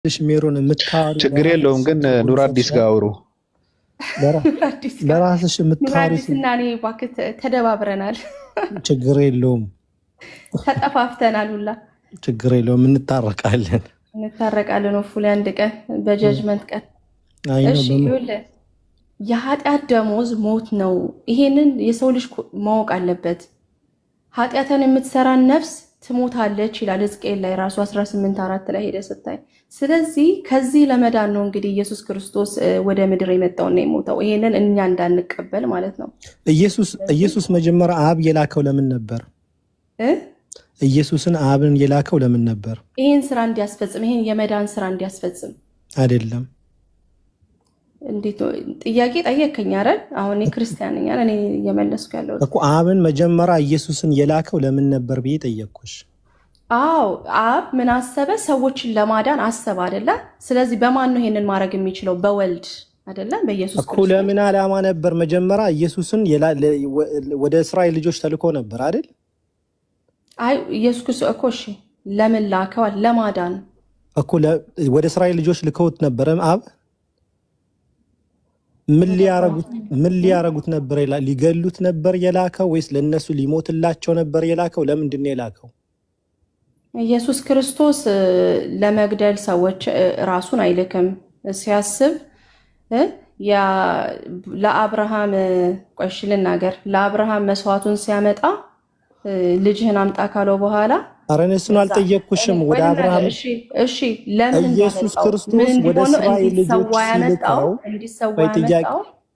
ሜሮን የምታወሪ ችግር የለውም ግን ኑር አዲስ ጋር አውሩ። ለራስሽ የምታወሪ እና እኔ እባክህ ተደባብረናል። ችግር የለውም ተጠፋፍተናል ሁላ ችግር የለውም እንታረቃለን። ወፉ ላይ አንድ ቀን በጀጅመንት ቀን። እሺ ይኸውልህ የኃጢአት ደሞዝ ሞት ነው። ይሄንን የሰው ልጅ ማወቅ አለበት። ኃጢአትን የምትሰራን ነፍስ ትሞታለች ይላል ሕዝቅኤል ላይ ራሱ 18:4 ላይ ሄደ ስታይ። ስለዚህ ከዚህ ለመዳን ነው እንግዲህ ኢየሱስ ክርስቶስ ወደ ምድር የመጣውና የሞተው ይሄንን እኛ እንዳንቀበል ማለት ነው። ኢየሱስ መጀመሪያ አብ የላከው ለምን ነበር? ኢየሱስን አብን የላከው ለምን ነበር? ይሄን ስራ እንዲያስፈጽም፣ ይሄን የመዳን ስራ እንዲያስፈጽም አይደለም። እንዴት ጥያቄ ጠየቀኝ አይደል? አሁን ክርስቲያን ነኝ አይደል? እኔ እየመለስኩ ያለው እኮ አብን መጀመሪያ ኢየሱስን የላከው ለምን ነበር ብዬ ጠየቅኩሽ። አዎ አብ ምን አሰበ? ሰዎችን ለማዳን አሰበ አይደለ? ስለዚህ በማን ነው ይሄንን ማድረግ የሚችለው? በወልድ አይደለ? በኢየሱስ እኮ ለምን ዓላማ ነበር መጀመሪያ ኢየሱስን ወደ እስራኤል ልጆች ተልኮ ነበር አይደል? አይ ኢየሱስ ክርስቶስ እኮ እሺ ለምን ላከው? ለማዳን እኮ ወደ እስራኤል ልጆች ልከውት ነበር አብ ምን ሊያረጉት ነበር? ሊገሉት ነበር የላከው ወይስ ለነሱ ሊሞትላቸው ነበር የላከው? ለምንድን ነው የላከው? ኢየሱስ ክርስቶስ ለመግደል ሰዎች ራሱን አይልክም። ሲያስብ ለአብርሃም ቆይሽ ልናገር፣ ለአብርሃም መስዋዕቱን ሲያመጣ ልጅህን አምጣ ካለው በኋላ አረነሱን አልጠየቅኩሽም። ወደ አብርሃም እሺ ለምን ኢየሱስ ክርስቶስ ወደ እስራኤል ልጆች ሲልከው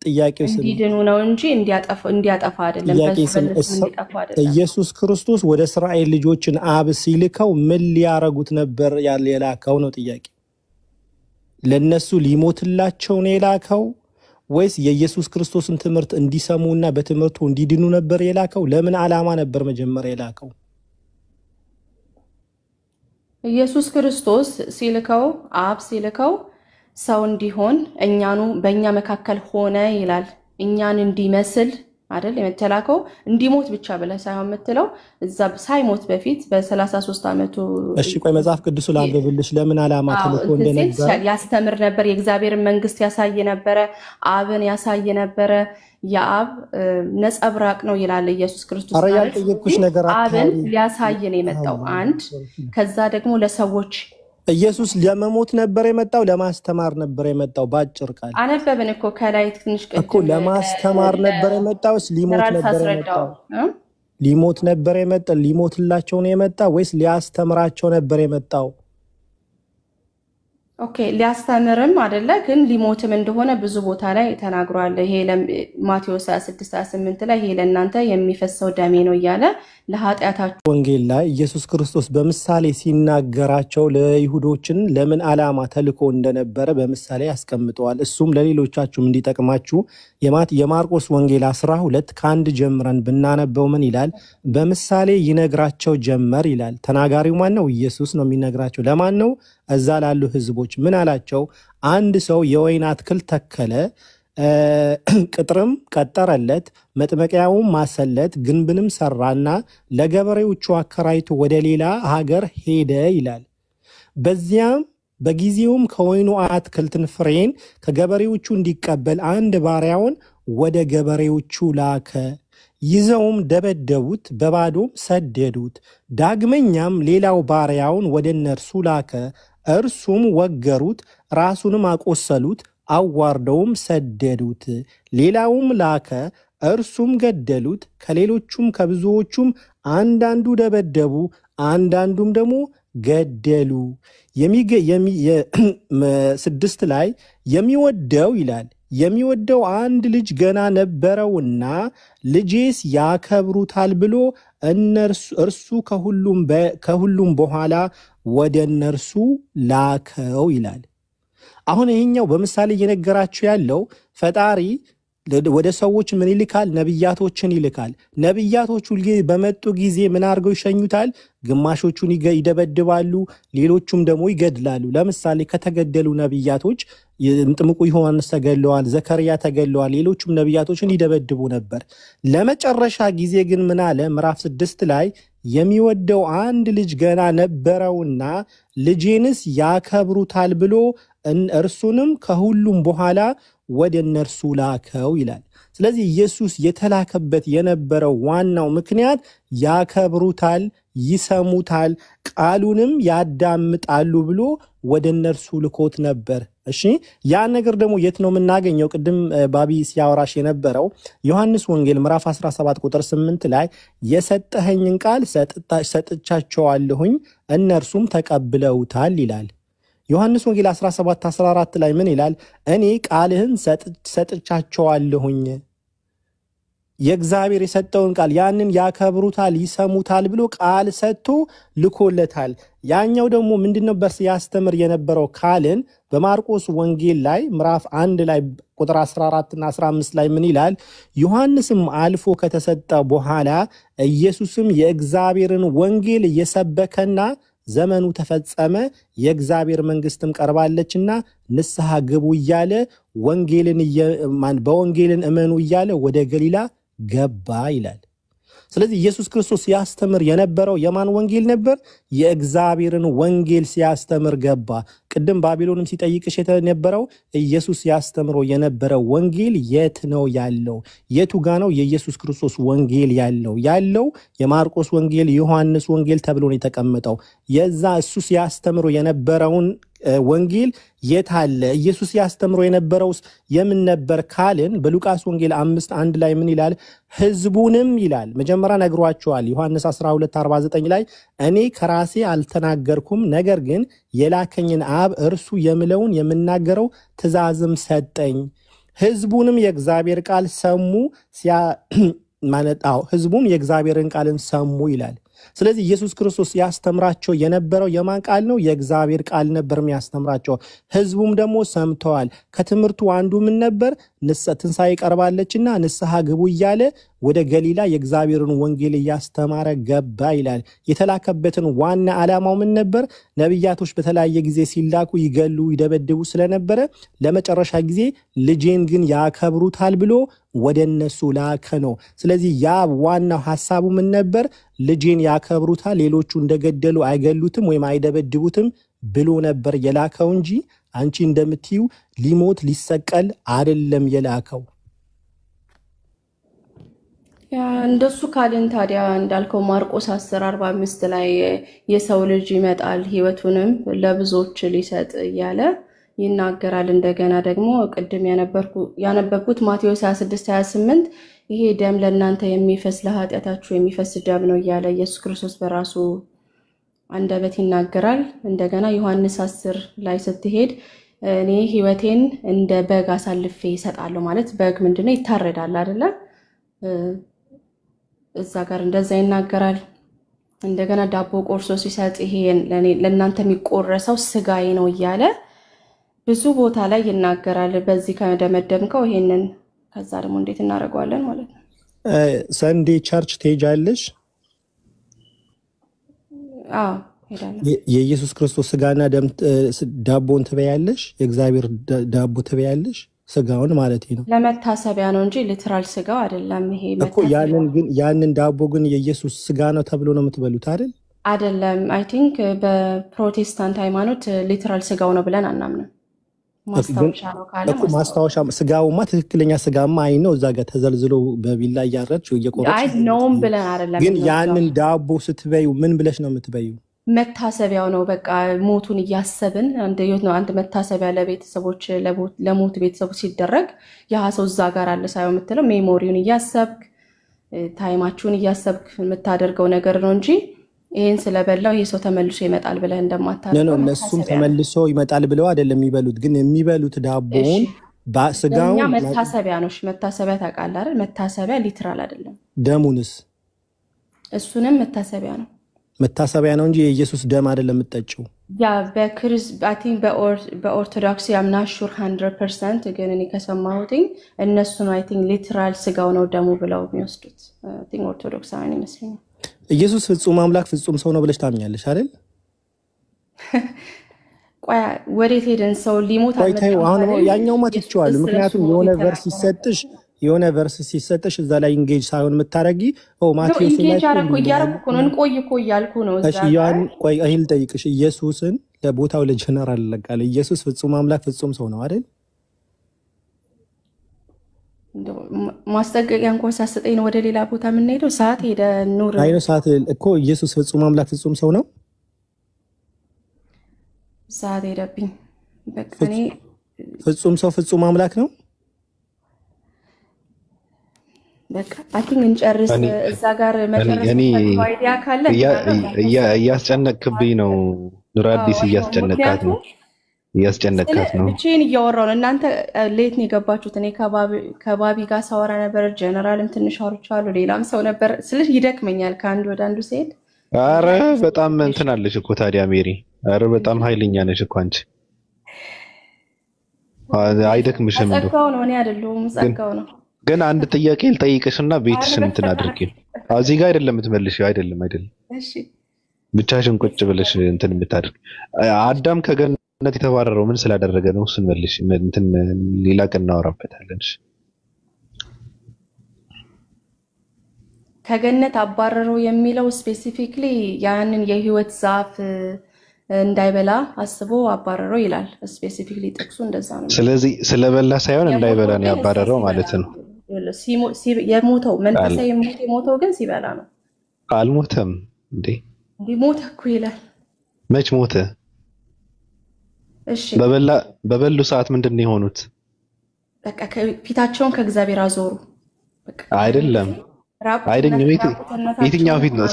ጥያቄው እንዲድኑ ነው እንጂ እንዲያጠፋ አይደለም። ኢየሱስ ክርስቶስ ወደ እስራኤል ልጆችን አብ ሲልከው ምን ሊያረጉት ነበር የላከው ነው ጥያቄ። ለነሱ ሊሞትላቸው ነው የላከው ወይስ የኢየሱስ ክርስቶስን ትምህርት እንዲሰሙና በትምህርቱ እንዲድኑ ነበር የላከው? ለምን ዓላማ ነበር መጀመሪያ የላከው? ኢየሱስ ክርስቶስ ሲልከው አብ ሲልከው ሰው እንዲሆን እኛኑ በእኛ መካከል ሆነ ይላል። እኛን እንዲመስል አይደል የመተላከው? እንዲሞት ብቻ ብለህ ሳይሆን የምትለው እዛ ሳይሞት በፊት በ33 ዓመቱ እሺ ቆይ መጽሐፍ ቅዱስ ላንብብልሽ ለምን ዓላማ ተልኮ እንደነበር ያስተምር ነበር። የእግዚአብሔርን መንግስት ያሳይ ነበረ። አብን ያሳይ ነበረ። የአብ ነጸብራቅ ነው ይላል ኢየሱስ ክርስቶስ። ያልጠየቅኩሽ ነገር አብን ሊያሳይ ነው የመጣው አንድ። ከዛ ደግሞ ለሰዎች ኢየሱስ ለመሞት ነበር የመጣው ለማስተማር ነበር የመጣው? ባጭር ቃል አነበብን እኮ ከላይ ትንሽ እኮ ለማስተማር ነበር የመጣው ሊሞት ነበር የመጣው? ሊሞት ነበር የመጣው ሊሞትላቸው ነው የመጣው ወይስ ሊያስተምራቸው ነበር የመጣው? ኦኬ ሊያስተምርም አይደለ ግን ሊሞትም እንደሆነ ብዙ ቦታ ላይ ተናግሯል። ይሄ ማቴዎስ 26:28 ላይ ይሄ ለእናንተ የሚፈሰው ደሜ ነው እያለ ለኃጢአታችሁ ወንጌል ላይ ኢየሱስ ክርስቶስ በምሳሌ ሲናገራቸው ለይሁዶችን ለምን ዓላማ ተልኮ እንደነበረ በምሳሌ ያስቀምጠዋል። እሱም ለሌሎቻችሁም እንዲጠቅማችሁ የማርቆስ ወንጌል 12 ከ1 ጀምረን ብናነበው ምን ይላል? በምሳሌ ይነግራቸው ጀመር ይላል። ተናጋሪው ማን ነው? ኢየሱስ ነው የሚነግራቸው። ለማን ነው? እዛ ላሉ ህዝቦች ምን አላቸው? አንድ ሰው የወይን አትክልት ተከለ፣ ቅጥርም ቀጠረለት፣ መጥመቂያውም ማሰለት፣ ግንብንም ሰራና ለገበሬዎቹ አከራይቶ ወደ ሌላ ሀገር ሄደ ይላል። በጊዜውም ከወይኑ አትክልትን ፍሬን ከገበሬዎቹ እንዲቀበል አንድ ባሪያውን ወደ ገበሬዎቹ ላከ። ይዘውም ደበደቡት፣ በባዶም ሰደዱት። ዳግመኛም ሌላው ባሪያውን ወደ እነርሱ ላከ። እርሱም ወገሩት፣ ራሱንም አቆሰሉት፣ አዋርደውም ሰደዱት። ሌላውም ላከ፣ እርሱም ገደሉት። ከሌሎቹም ከብዙዎቹም አንዳንዱ ደበደቡ፣ አንዳንዱም ደግሞ ገደሉ። 6 ላይ የሚወደው ይላል የሚወደው አንድ ልጅ ገና ነበረውና ልጄስ ያከብሩታል ብሎ እርሱ ከሁሉም በኋላ ወደ እነርሱ ላከው ይላል። አሁን ይሄኛው በምሳሌ እየነገራችሁ ያለው ፈጣሪ ወደ ሰዎች ምን ይልካል? ነብያቶችን ይልካል። ነብያቶቹ በመጡ ጊዜ ምን አድርገው ይሸኙታል? ግማሾቹን ይደበድባሉ፣ ሌሎቹም ደግሞ ይገድላሉ። ለምሳሌ ከተገደሉ ነብያቶች ጥምቁ ዮሐንስ ተገለዋል፣ ዘከርያ ተገለዋል፣ ሌሎቹም ነብያቶችን ይደበድቡ ነበር። ለመጨረሻ ጊዜ ግን ምን አለ? ምዕራፍ 6 ላይ የሚወደው አንድ ልጅ ገና ነበረውና ልጄንስ ያከብሩታል ብሎ እርሱንም ከሁሉም በኋላ ወደ እነርሱ ላከው ይላል። ስለዚህ ኢየሱስ የተላከበት የነበረው ዋናው ምክንያት ያከብሩታል፣ ይሰሙታል፣ ቃሉንም ያዳምጣሉ ብሎ ወደ እነርሱ ልኮት ነበር። እሺ ያ ነገር ደግሞ የት ነው የምናገኘው? ቅድም ባቢ ሲያወራሽ የነበረው ዮሐንስ ወንጌል ምዕራፍ 17 ቁጥር 8 ላይ የሰጠኸኝን ቃል ሰጥቻቸዋለሁኝ እነርሱም ተቀብለውታል ይላል። ዮሐንስ ወንጌል 17:14 ላይ ምን ይላል? እኔ ቃልህን ሰጥቻቸዋለሁኝ። የእግዚአብሔር የሰጠውን ቃል ያንን ያከብሩታል፣ ይሰሙታል ብሎ ቃል ሰጥቶ ልኮለታል። ያኛው ደግሞ ምንድን ነበር ሲያስተምር የነበረው ካልን በማርቆስ ወንጌል ላይ ምዕራፍ 1 ላይ ቁጥር 14 እና 15 ላይ ምን ይላል? ዮሐንስም አልፎ ከተሰጠ በኋላ ኢየሱስም የእግዚአብሔርን ወንጌል እየሰበከና ዘመኑ ተፈጸመ፣ የእግዚአብሔር መንግስትም ቀርባለችና ንስሐ ግቡ እያለ በወንጌልን እመኑ እያለ ወደ ገሊላ ገባ ይላል። ስለዚህ ኢየሱስ ክርስቶስ ሲያስተምር የነበረው የማን ወንጌል ነበር? የእግዚአብሔርን ወንጌል ሲያስተምር ገባ። ቅድም ባቢሎንም ሲጠይቅሽ የነበረው ኢየሱስ ሲያስተምሮ የነበረው ወንጌል የት ነው ያለው? የቱ ጋ ነው የኢየሱስ ክርስቶስ ወንጌል ያለው የማርቆስ ወንጌል፣ ዮሐንስ ወንጌል ተብሎ ነው የተቀመጠው። የዛ እሱ ሲያስተምሮ የነበረውን ወንጌል የት አለ? ኢየሱስ ያስተምሮ የነበረውስ የምን ነበር ካልን በሉቃስ ወንጌል 5:1 ላይ ምን ይላል? ህዝቡንም ይላል መጀመሪያ ነግሯቸዋል። ዮሐንስ 12:49 ላይ እኔ ከራሴ አልተናገርኩም፣ ነገር ግን የላከኝን አብ እርሱ የምለውን የምናገረው ትእዛዝም ሰጠኝ። ህዝቡንም የእግዚአብሔር ቃል ሰሙ ህዝቡም የእግዚአብሔርን ቃልን ሰሙ ይላል። ስለዚህ ኢየሱስ ክርስቶስ ያስተምራቸው የነበረው የማን ቃል ነው? የእግዚአብሔር ቃል ነበር የሚያስተምራቸው። ህዝቡም ደግሞ ሰምተዋል። ከትምህርቱ አንዱ ምን ነበር? ትንሣኤ ቀርባለችና ንስሐ ግቡ እያለ ወደ ገሊላ የእግዚአብሔርን ወንጌል እያስተማረ ገባ ይላል። የተላከበትን ዋና ዓላማው ምን ነበር? ነቢያቶች በተለያየ ጊዜ ሲላኩ ይገሉ፣ ይደበድቡ ስለነበረ ለመጨረሻ ጊዜ ልጄን ግን ያከብሩታል ብሎ ወደ እነሱ ላከ ነው። ስለዚህ ያ ዋናው ሐሳቡ ምን ነበር? ልጄን ያከብሩታል፣ ሌሎቹ እንደገደሉ አይገሉትም ወይም አይደበድቡትም ብሎ ነበር የላከው እንጂ አንቺ እንደምትዩ ሊሞት ሊሰቀል አይደለም የላከው። እንደሱ ካልን ታዲያ እንዳልከው ማርቆስ 10:45 ላይ የሰው ልጅ ይመጣል ሕይወቱንም ለብዙዎች ሊሰጥ እያለ ይናገራል። እንደገና ደግሞ ቅድም ያነበብኩት ማቴዎስ 26:28 ይሄ ደም ለእናንተ የሚፈስ ለኃጢአታችሁ የሚፈስ ደም ነው እያለ ኢየሱስ ክርስቶስ በራሱ አንደበት ይናገራል። እንደገና ዮሐንስ 10 ላይ ስትሄድ እኔ ሕይወቴን እንደ በግ አሳልፌ ይሰጣለሁ ማለት በግ ምንድነው? ይታረዳል አይደለ? እዛ ጋር እንደዛ ይናገራል። እንደገና ዳቦ ቆርሶ ሲሰጥ ይሄ ለእናንተ የሚቆረሰው ስጋዬ ነው እያለ ብዙ ቦታ ላይ ይናገራል። በዚህ ከደመደምከው ይሄንን ከዛ ደግሞ እንዴት እናደርገዋለን ማለት ነው? ሰንዴ ቸርች ትሄጃለሽ? አዎ ሄዳለሁ። የኢየሱስ ክርስቶስ ስጋና ደም ዳቦን ትበያለሽ? የእግዚአብሔር ዳቦ ትበያለሽ? ስጋውን ማለት ነው። ለመታሰቢያ ነው እንጂ ሊትራል ስጋው አይደለም። ይሄ እኮ ያንን ዳቦ ግን የኢየሱስ ስጋ ነው ተብሎ ነው የምትበሉት አይደል? አይደለም። አይ ቲንክ በፕሮቴስታንት ሃይማኖት ሊትራል ስጋው ነው ብለን አናምንም። ማስታወሻ ነው ካለ ማስታወሻ ስጋውማ ትክክለኛ ስጋማ አይ ነው እዛ ጋር ተዘልዝሎ በቢላ እያረድሽ እየቆረጥሽ አይ ነውም ብለን አይደለም። ግን ያንን ዳቦ ስትበዩ ምን ብለሽ ነው የምትበዩ? መታሰቢያው ነው። በቃ ሞቱን እያሰብን አንድ መታሰቢያ ለቤተሰቦች ለሞት ቤተሰቦች ሲደረግ ያ ሰው እዛ ጋር አለ ሳይሆን የምትለው ሜሞሪውን እያሰብክ ታይማችሁን እያሰብክ የምታደርገው ነገር ነው እንጂ ይሄን ስለበላው ይሄ ሰው ተመልሶ ይመጣል ብለህ እንደማታደርገው ነው። እነሱም ተመልሶ ይመጣል ብለው አይደለም የሚበሉት፣ ግን የሚበሉት ዳቦውን በስጋው መታሰቢያ ነው። መታሰቢያ ታውቃለህ አይደል? መታሰቢያ ሊትራል አይደለም። ደሙንስ እሱንም መታሰቢያ ነው። መታሰቢያ ነው እንጂ የኢየሱስ ደም አይደለም የምትጠጪው። ያ በኦርቶዶክስ ያምና ሹር 100% ግን እኔ ከሰማሁት እነሱ ነው አይ ቲንክ ሊትራል ስጋው ነው ደሙ ብለው የሚወስዱት። አይ ቲንክ ኦርቶዶክስ አይን ይመስለኛል። ኢየሱስ ፍጹም አምላክ ፍጹም ሰው ነው ብለሽ ታምኛለሽ አይደል? ቆይ ወዴት ሄደን? ሰው ሊሞት አልመጣም። አሁን ያኛው ማትቻለሁ። ምክንያቱም የሆነ ቨርስ ሲሰጥሽ የሆነ ቨርስ ሲሰጥሽ እዛ ላይ ኢንጌጅ ሳይሆን የምታረጊ ማቴዎስ ላይ እያረኩ ነው እንቆይ እኮ እያልኩ ነው። እሺ ያን ቆይ አይል ጠይቅሽ ኢየሱስን ለቦታው ለጀነራል ለቃለ ኢየሱስ ፍጹም አምላክ ፍጹም ሰው ነው አይደል? ማስጠንቀቂያ እንኳን ሳሰጠኝ ነው ወደ ሌላ ቦታ የምንሄደው። ሰዓት ሄደ ኑር አይኖ ሰዓት እኮ ኢየሱስ ፍጹም አምላክ ፍጹም ሰው ነው። ሰዓት ሄደብኝ። በቃ እኔ ፍጹም ሰው ፍጹም አምላክ ነው። በቃ አቲንግ እንጨርስ። እዛ ጋር መጨረስ አይዲያ ካለ እያስጨነቅብኝ ነው። ኑር አዲስ እያስጨነቃት ነው። ብቻዬን እያወራሁ ነው። እናንተ ሌት ነው የገባችሁት። እኔ ከባቢ ጋር ሳወራ ነበር። ጀነራልም ትንሽ አውርቻለሁ። ሌላም ሰው ነበር። ስለዚህ ይደክመኛል ከአንድ ወደ አንዱ ሲሄድ። አረ በጣም እንትን አለሽ እኮ ታዲያ ሜሪ። አረ በጣም ኃይለኛ ነሽ እኮ አንቺ። አይደክምሽም? ጸጋው ነው፣ እኔ አይደለሁም። ጸጋው ነው። ግን አንድ ጥያቄ ልጠይቅሽና ቤትሽን እንትን አድርጊ። እዚህ ጋር አይደለም የምትመልሺው። አይደለም። እሺ ብቻሽን ቁጭ ብለሽ እንትን የምታደርጊ። አዳም ከገነት የተባረረው ምን ስላደረገ ነው? እሱን መልሽ። እንትን ሌላ ቀን እናወራበታለን። ከገነት አባረረው የሚለው ስፔሲፊክሊ ያንን የህይወት ዛፍ እንዳይበላ አስቦ አባረረው ይላል። ስፔሲፊክሊ ጥቅሱ እንደዛ ነው። ስለዚህ ስለበላ ሳይሆን እንዳይበላ ነው ያባረረው ማለት ነው። የሞተው መንፈሳዊ የሞተው ግን ሲበላ ነው። አልሞተም እንዴ? ሞተ እኮ ይላል። መች ሞተ? እሺ በበሉ ሰዓት ምንድን ነው የሆኑት? በቃ ፊታቸውን ከእግዚአብሔር አዞሩ። በቃ አይደለም የትኛው ፊት ነው?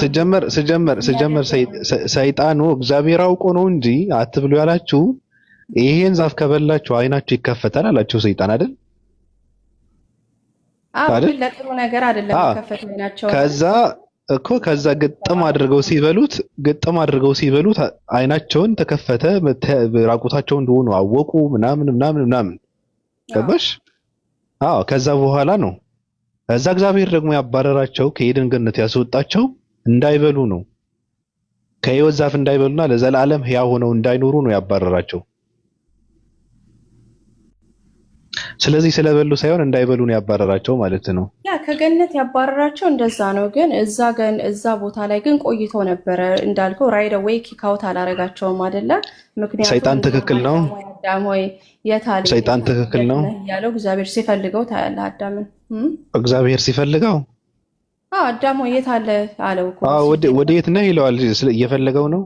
ስጀመር ሰይጣኑ እግዚአብሔር አውቆ ነው እንጂ አትብሉ ያላችሁ ይሄን ዛፍ ከበላችሁ አይናችሁ ይከፈታል አላችሁ ሰይጣን አይደል? ግን ለጥሩ ነገር አይደለም ይከፈቱ አይናቸው። ከዛ ግጥም አድርገው ሲበሉት አይናቸውን ተከፈተ፣ ራቁታቸው እንደሆኑ አወቁ ምናምን ገባሽ? ከዛ በኋላ ነው እዛ እግዚአብሔር ደግሞ ያባረራቸው ከኤደን ገነት ያስወጣቸው እንዳይበሉ ነው። ከሕይወት ዛፍ እንዳይበሉና ለዘላለም ሕያው ሆነው እንዳይኖሩ ነው ያባረራቸው። ስለዚህ ስለበሉ ሳይሆን እንዳይበሉ ነው ያባረራቸው ማለት ነው። ከገነት ያባረራቸው እንደዛ ነው። ግን እዛ ቦታ ላይ ግን ቆይቶ ነበረ እንዳልከው ራይድ አዌይ ኪካውት አላረጋቸውም አይደለ? ምክንያቱም ሰይጣን ትክክል ነው። አዳም ሆይ የታለ? ሰይጣን ትክክል ነው ያለው እግዚአብሔር ሲፈልገው ታያለ። አዳምን እግዚአብሔር ሲፈልገው አዳም ሆይ የታለ አለው እኮ። ወደ የት ነህ ይለዋል። እየፈለገው ነው።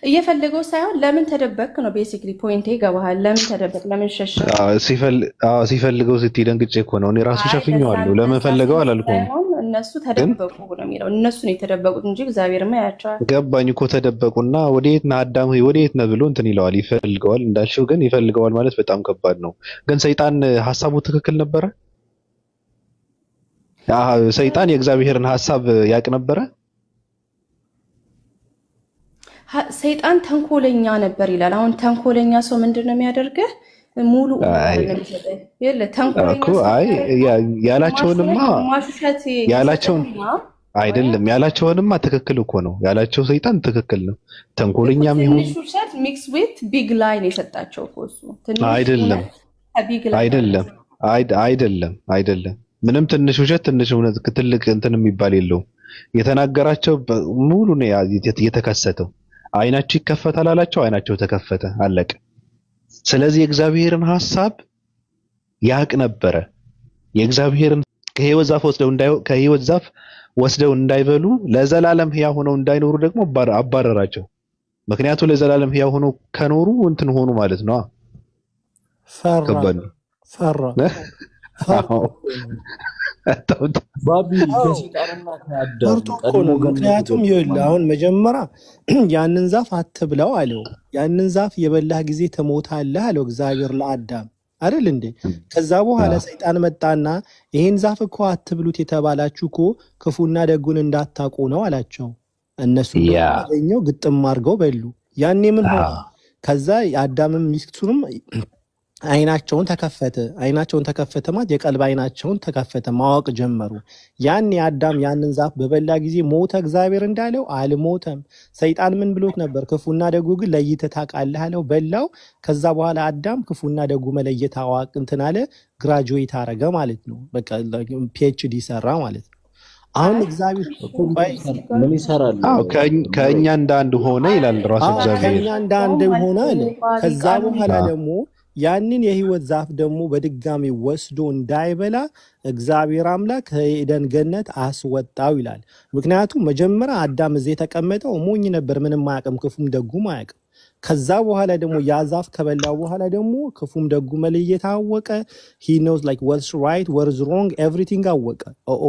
እየፈለገው ሳይሆን ለምን ተደበቅክ ነው ቤሲክሊ ፖይንቴ። ይገባሃል? ለምን ተደበቅ? ለምን ሸሽ? ሲፈልገው ስትይ ደንግጬ እኮ ነው። እኔ ራሱ ሸፍኜዋለሁ። ለምን ፈለገው አላልኩም። እነሱ ተደበቁ ነው የሚለው። እነሱ ነው የተደበቁት እንጂ እግዚአብሔርማ ያያቸዋል። ገባኝ እኮ ተደበቁና ወዴት ነህ አዳም ሆይ ወዴት ነህ ብሎ እንትን ይለዋል። ይፈልገዋል እንዳልሽው። ግን ይፈልገዋል ማለት በጣም ከባድ ነው። ግን ሰይጣን ሐሳቡ ትክክል ነበረ። ሰይጣን የእግዚአብሔርን ሐሳብ ያቅ ነበረ። ሰይጣን ተንኮለኛ ነበር ይላል። አሁን ተንኮለኛ ሰው ምንድነው የሚያደርገው? ሙሉ ያላቸውንማ ትክክል እኮ ነው ያላቸው። ሰይጣን ትክክል ነው። ተንኮለኛም ይሁን ሚክስ ዊት ቢግ ላይ ነው የሰጣቸው እኮ እሱ። አይደለም ምንም ትንሽ ውሸት ትንሽ እውነት ትልቅ እንትን የሚባል የለውም። የተናገራቸው ሙሉ ነው የተከሰተው። አይናቸው ይከፈታል አላቸው። አይናቸው ተከፈተ፣ አለቀ። ስለዚህ የእግዚአብሔርን ሐሳብ ያቅ ነበረ። የእግዚአብሔርን ከሕይወት ዛፍ ወስደው እንዳይበሉ ለዘላለም ሕያው ሆነው እንዳይኖሩ ደግሞ አባረራቸው። ምክንያቱም ለዘላለም ሕያው ሆነው ከኖሩ እንትን ሆኑ ማለት ነው። ፈራ ምክንያቱም አሁን መጀመሪያ ያንን ዛፍ አትብላው አለው። ያንን ዛፍ የበላህ ጊዜ ትሞታለህ አለው እግዚአብሔር ለአዳም አይደል እንዴ? ከዛ በኋላ ሰይጣን መጣና ይሄን ዛፍ እኮ አትብሉት የተባላችሁ እኮ ክፉና ደጉን እንዳታውቁ ነው አላቸው። እነሱ ያገኘው ግጥም አድርገው በሉ። ያኔ ምን ሆነ? ከዛ አዳምም ሚስቱንም አይናቸውን ተከፈተ ማለት የቀልብ አይናቸውን ተከፈተ፣ ማወቅ ጀመሩ። ያን የአዳም ያንን ዛፍ በበላ ጊዜ ሞተ እግዚአብሔር እንዳለው አልሞተም። ሰይጣን ምን ብሎት ነበር? ክፉና ደጉ ግን ለይተህ ታውቃለህ አለው፣ በላው። ከዛ በኋላ አዳም ክፉና ደጉ መለየት አዋቅ እንትን አለ፣ ግራጁዌት አረገ ማለት ነው። በቃ ፒኤችዲ ሰራ ማለት ነው። አሁን እግዚአብሔር ምን ይሰራል? ከእኛ እንዳንድ ሆነ ይላል ራሱ እግዚአብሔር። ከእኛ እንዳንድ ሆነ አለ። ከዛ በኋላ ደግሞ ያንን የህይወት ዛፍ ደግሞ በድጋሚ ወስዶ እንዳይበላ እግዚአብሔር አምላክ ከኤደን ገነት አስወጣው ይላል። ምክንያቱም መጀመሪያ አዳም እዚህ የተቀመጠው ሞኝ ነበር፣ ምንም አያውቅም፣ ክፉም ደጉም አያውቅም። ከዛ በኋላ ደግሞ ያ ዛፍ ከበላው በኋላ ደግሞ ክፉም ደጉ መለየት አወቀ። he knows like what's right what's wrong everything አወቀ።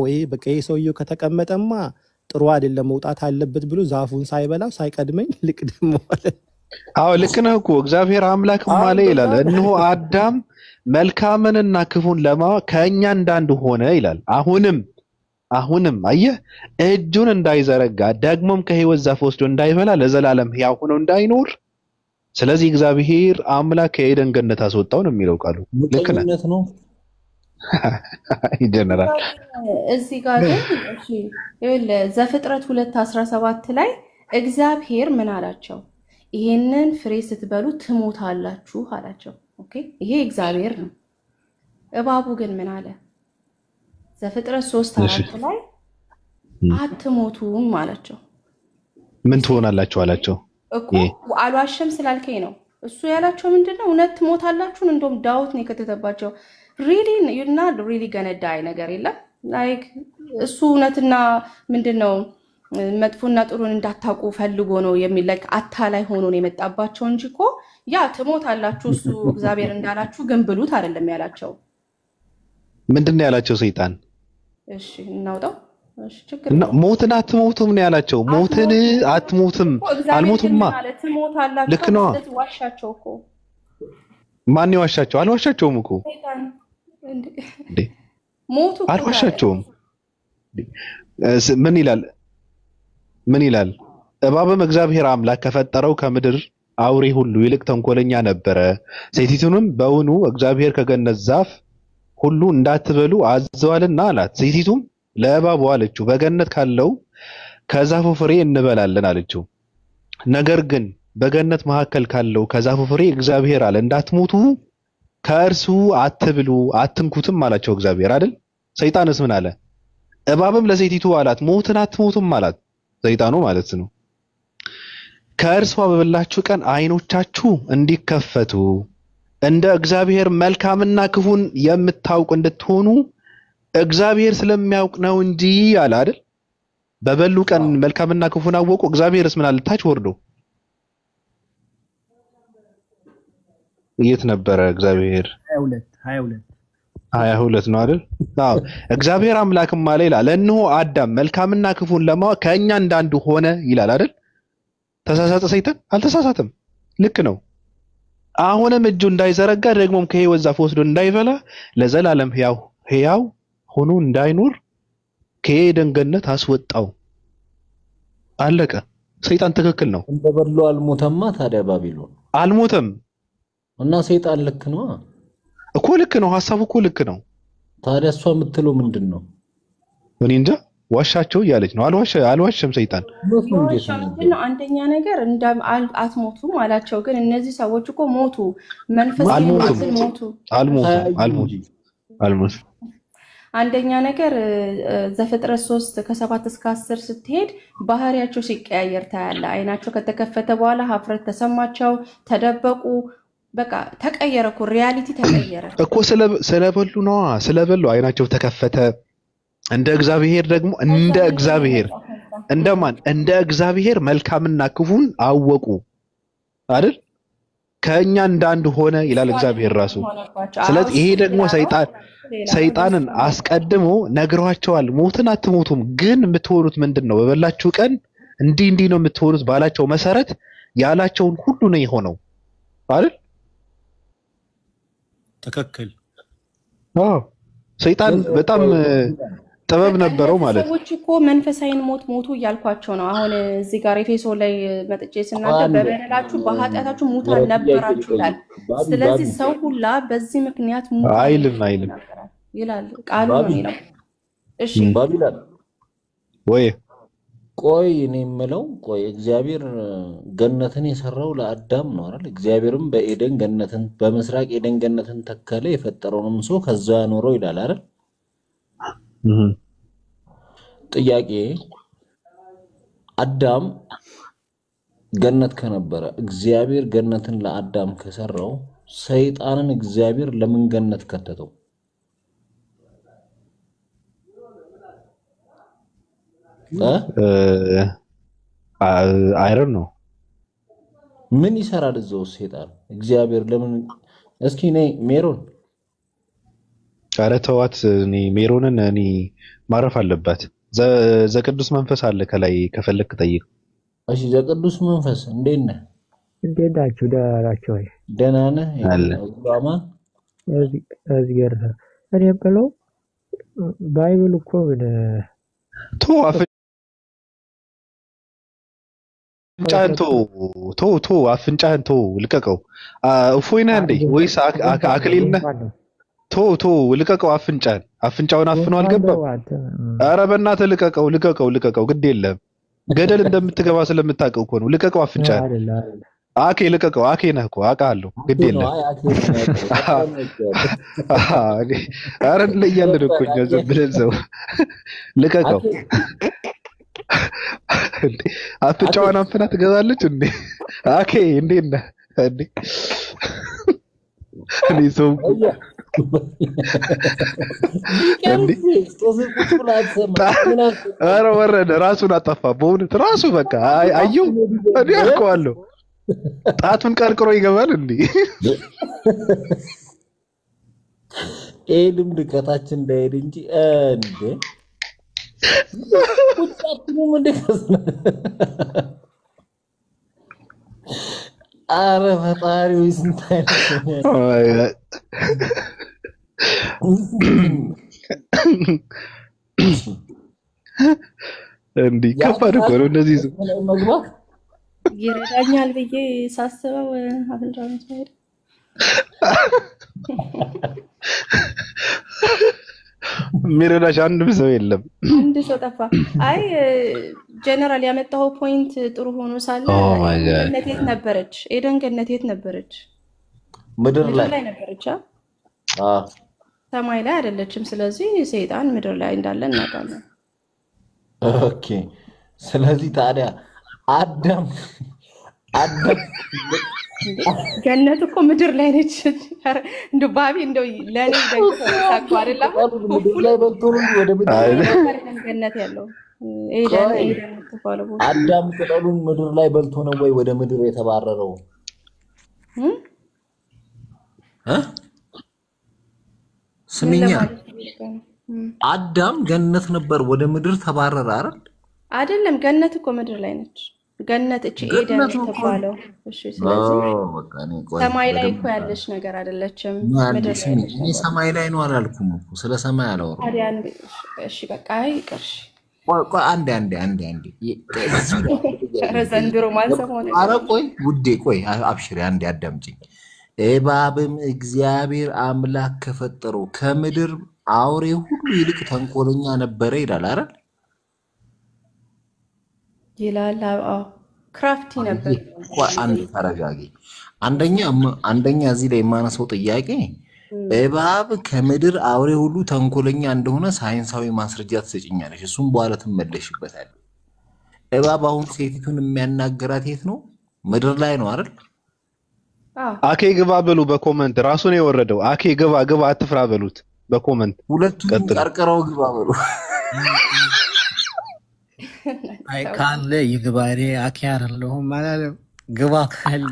ይሄ በቃ ይሄ ሰውየው ከተቀመጠማ ጥሩ አይደለም መውጣት አለበት ብሎ ዛፉን ሳይበላው ሳይቀድመኝ ልቅደም ማለት። አዎ ልክ ነህ እኮ እግዚአብሔር አምላክ ማለ ይላል፣ እነሆ አዳም መልካምንና ክፉን ለማወቅ ከእኛ እንዳንድ ሆነ ይላል። አሁንም አየህ እጁን እንዳይዘረጋ ደግሞም ከህይወት ዛፍ ወስዶ እንዳይበላ ለዘላለም ሕያው ሆኖ እንዳይኖር ስለዚህ እግዚአብሔር አምላክ ከኤደን ገነት አስወጣው ነው የሚለው ቃሉ። ልክ ነህ ነው ይጀነራል። እዚህ ጋር ግን እሺ ዘፍጥረት 2:17 ላይ እግዚአብሔር ምን አላቸው? ይሄንን ፍሬ ስትበሉ ትሞታላችሁ አላቸው። ኦኬ ይሄ እግዚአብሔር ነው። እባቡ ግን ምን አለ? ዘፍጥረት 3:4 ላይ አትሞቱም አላቸው። ምን ትሆናላችሁ አላቸው እኮ አልዋሸም ስላልከኝ ነው። እሱ ያላቸው ምንድነው? እውነት ትሞታላችሁ። እንደውም ዳውት ነው የከተተባቸው። really you're not really gonna die ነገር የለም like እሱ እውነትና ምንድነው መጥፎና ጥሩን እንዳታውቁ ፈልጎ ነው የሚል like አታላይ ሆኖ ነው የመጣባቸው እንጂ እኮ ያ ትሞታላችሁ እሱ እግዚአብሔር እንዳላችሁ ግን ብሉት አይደለም ያላቸው። ምንድነው ያላቸው ሰይጣን? እሺ እናውጣው። እሺ ችግር ነው። ሞትን አትሞቱም ነው ያላቸው። ሞትን አትሞቱም አልሞቱማ ማለት ትሞታላችሁ። ልክ ነው። ዋሻቸው እኮ ማን ይዋሻቸው? አልዋሻቸውም እኮ እንዴ ሞቱ አልዋሻቸውም። ምን ይላል? እባብም እግዚአብሔር አምላክ ከፈጠረው ከምድር አውሬ ሁሉ ይልቅ ተንኮለኛ ነበረ። ሴቲቱንም በውኑ እግዚአብሔር ከገነት ዛፍ ሁሉ እንዳትበሉ አዘዋልና አላት። ሴቲቱም ለእባቡ አለችው በገነት ካለው ከዛፉ ፍሬ እንበላለን አለችው። ነገር ግን በገነት መካከል ካለው ከዛፉ ፍሬ እግዚአብሔር አለ እንዳትሞቱ ከእርሱ አትብሉ አትንኩትም አላቸው እግዚአብሔር አይደል? ሰይጣንስ ምን አለ? እባብም ለሴቲቱ አላት ሞትን አትሞቱም አላት። ሰይጣኑ ማለት ነው። ከእርሷ በበላችሁ ቀን አይኖቻችሁ እንዲከፈቱ እንደ እግዚአብሔር መልካምና ክፉን የምታውቁ እንድትሆኑ እግዚአብሔር ስለሚያውቅ ነው እንጂ አለ አይደል? በበሉ ቀን መልካምና ክፉን አወቁ። እግዚአብሔርስ ምን አለ? ታች ወርዶ የት ነበረ እግዚአብሔር? 22 ነው አይደል? አዎ እግዚአብሔር አምላክም አለ ይላል እነሆ አዳም መልካምና ክፉን ለማወቅ ከእኛ እንዳንዱ ሆነ ይላል አይደል? ተሳሳተ ሰይጣን? አልተሳሳተም። ልክ ነው። አሁንም እጁ እንዳይዘረጋ ደግሞም ከሕይወት ዛፍ ወስዶ እንዳይበላ ለዘላለም ሕያው ሆኖ እንዳይኖር ከኤደን ገነት አስወጣው። አለቀ። ሰይጣን ትክክል ነው። እንደበሉ አልሞተማ። ታዲያ ባቢሎን አልሞተም እና ሰይጣን ልክ ነው እኮ። ልክ ነው። ሐሳቡ እኮ ልክ ነው። ታዲያ እሷ የምትለው ምንድነው? እኔ እንጃ። ዋሻቸው እያለች ነው። አልዋሸም ሰይጣን። አንደኛ ነገር አትሞቱም አላቸው። ግን እነዚህ ሰዎች እኮ ሞቱ። መንፈስ ሞቱ። አልሞቱ። አንደኛ ነገር ዘፍጥረት 3:7-10 ስትሄድ ባህሪያቸው ሲቀያየር ታያለ። አይናቸው ከተከፈተ በኋላ ሀፍረት ተሰማቸው፣ ተደበቁ። በቃ ተቀየረ እኮ ሪያሊቲ ተቀየረ እኮ። ስለበሉ ነው። ስለበሉ አይናቸው ተከፈተ። እንደ እግዚአብሔር ደግሞ እንደ እግዚአብሔር እንደማን እንደ እግዚአብሔር መልካምና ክፉን አወቁ አይደል? ከኛ እንዳንድ ሆነ ይላል እግዚአብሔር ራሱ። ስለዚህ ይሄ ደግሞ ሰይጣንን አስቀድሞ ነግሯቸዋል። ሞትን አትሞቱም፣ ግን የምትሆኑት ምንድነው? በበላችሁ ቀን እንዲህ ነው የምትሆኑት ባላቸው መሰረት ያላቸውን ሁሉ ነው የሆነው አይደል? ትክክል። ሰይጣን በጣም ጥበብ ነበረው ማለት ሰዎች እኮ መንፈሳዊን ሞቱ እያልኳቸው ነው። አሁን እዚህ ጋር ኤፌሶን ላይ መጥቼ ስናገር በበደላችሁ በኃጢአታችሁ ሙታን ነበራችሁ ይላል። ስለዚህ ሰው ሁላ በዚህ ምክንያት ሙታን አይልም ይላል ቃሉ ነው የሚለው። እሺ ባቢላን ወይ ቆይ እኔ የምለው ቆይ እግዚአብሔር ገነትን የሰራው ለአዳም ነው አይደል? እግዚአብሔርም በኤደን ገነትን በምስራቅ ኤደን ገነትን ተከለ የፈጠረውንም ሰው ከዛ ያኖረው ይላል አይደል? ጥያቄ አዳም ገነት ከነበረ እግዚአብሔር ገነትን ለአዳም ከሰራው ሰይጣንን እግዚአብሔር ለምን ገነት ከተተው? አይረን ነው ምን ይሰራል እዛው ሰይጣን እግዚአብሔር ለምን? እስኪ ነይ ሜሮን ኧረ ተዋት። እኔ ሜሮንን እኔ ማረፍ አለባት። ዘቅዱስ መንፈስ አለ ከላይ ከፈለክ ጠይቅ። እሺ ዘቅዱስ መንፈስ እንዴት ነህ? እንዴት ናችሁ? ደህና ናችሁ ወይ? ደህና ነህ? አማን እዚህ ጋር እኔ የምለው ባይብል እኮ ምን አፍንጫህን ልቀቀው። እፎይ ነህ እንዴ ወይስ አክሊል ነህ? ልቀቀው። አፍንጫውን አፍኖ አልገባም። ኧረ በእናትህ ልቀቀው። ግድ የለም ገደል እንደምትገባ ስለምታውቀው እኮ ነው። ልቀቀው አፍንጫህን። አኬ ልቀቀው። አኬ ነህ እኮ አውቃለሁ። ግድ የለም። ኧረ እንለያለን እኮ እኛ ዝም ብለን ሰው። ልቀቀው። አፍንጫዋን አፍና ትገባለች እንዴ? አኬ እንዴት ነህ እንዴ? እኔ ሰው ኧረ ወረደ። ራሱን አጠፋ በእውነት ራሱ በቃ አየው። እኔ አውቀዋለሁ። ጣቱን ቀርቅሮ ይገባል እንዴ? ልምድ ከታችን እንዳይሄድ እንጂ እንዴ አረ ፈጣሪው ስንታይ እንዴ ከባድ እኮ ነው። እነዚህ መግባት ይረዳኛል ብዬ ሳስበው አፍንጫውን ሳይሄድ የሚረዳሽ አንድም ሰው የለም። አንድ ሰው ጠፋ። አይ ጀነራል ያመጣው ፖይንት ጥሩ ሆኖ ሳለ ገነት የት ነበረች? ኤደን ገነት የት ነበረች? ምድር ላይ ነበረች። ሰማይ ላይ አይደለችም። ስለዚህ ሰይጣን ምድር ላይ እንዳለ እናውቃለን። ኦኬ። ስለዚህ ታዲያ አዳም ገነት እኮ ምድር ላይ ነች። እንደ ባቢ እንደው ለኔ ደግፎ አይደለም ምድር ላይ በልቶ ነው ወደ ምድር ገነት ያለው ኤደን ተባለው። አዳም ቅጠሉን ምድር ላይ በልቶ ነው ወይ ወደ ምድር የተባረረው? ስሚኛ አዳም ገነት ነበር ወደ ምድር ተባረረ አይደል? አይደለም። ገነት እኮ ምድር ላይ ነች። ገነት እቺ ኤደን ተባለው። እሺ ስለዚህ ሰማይ ላይ እኮ ያለች ነገር አይደለችም። ምድር ላይ ነች። እኔ ሰማይ ላይ ነው አላልኩም እኮ ስለ ሰማይ አላወራሁም። እሺ በቃ ይቅርሽ። ቆይ አንዴ ዘንድሮ ማንሰሞን ኧረ ቆይ ውዴ ቆይ አብሽሪ አንዴ አዳምጪኝ። እባብም እግዚአብሔር አምላክ ከፈጠረው ከምድር አውሬ ሁሉ ይልቅ ተንኮለኛ ነበረ ይላል አይደል? ይላል። ክራፍቲ ነበር። አንድ ተረጋጊ። አንደኛ እዚህ ላይ የማነሳው ጥያቄ እባብ ከምድር አውሬ ሁሉ ተንኮለኛ እንደሆነ ሳይንሳዊ ማስረጃ ትሰጪኛለሽ። እሱም በኋላ ትመለሽበታለሽ። እባብ አሁን ሴቲቱን የሚያናገራት የት ነው? ምድር ላይ ነው አይደል? አኬ ግባ በሉ በኮመንት። ራሱ ነው የወረደው። አኬ ግባ አትፍራ በሉት በኮመንት። ሁለቱም ቀርቀረው ግባ በሉ። አይ ካለ ይግባ። እኔ አኬ አይደለሁም አላለም። ግባ ካለ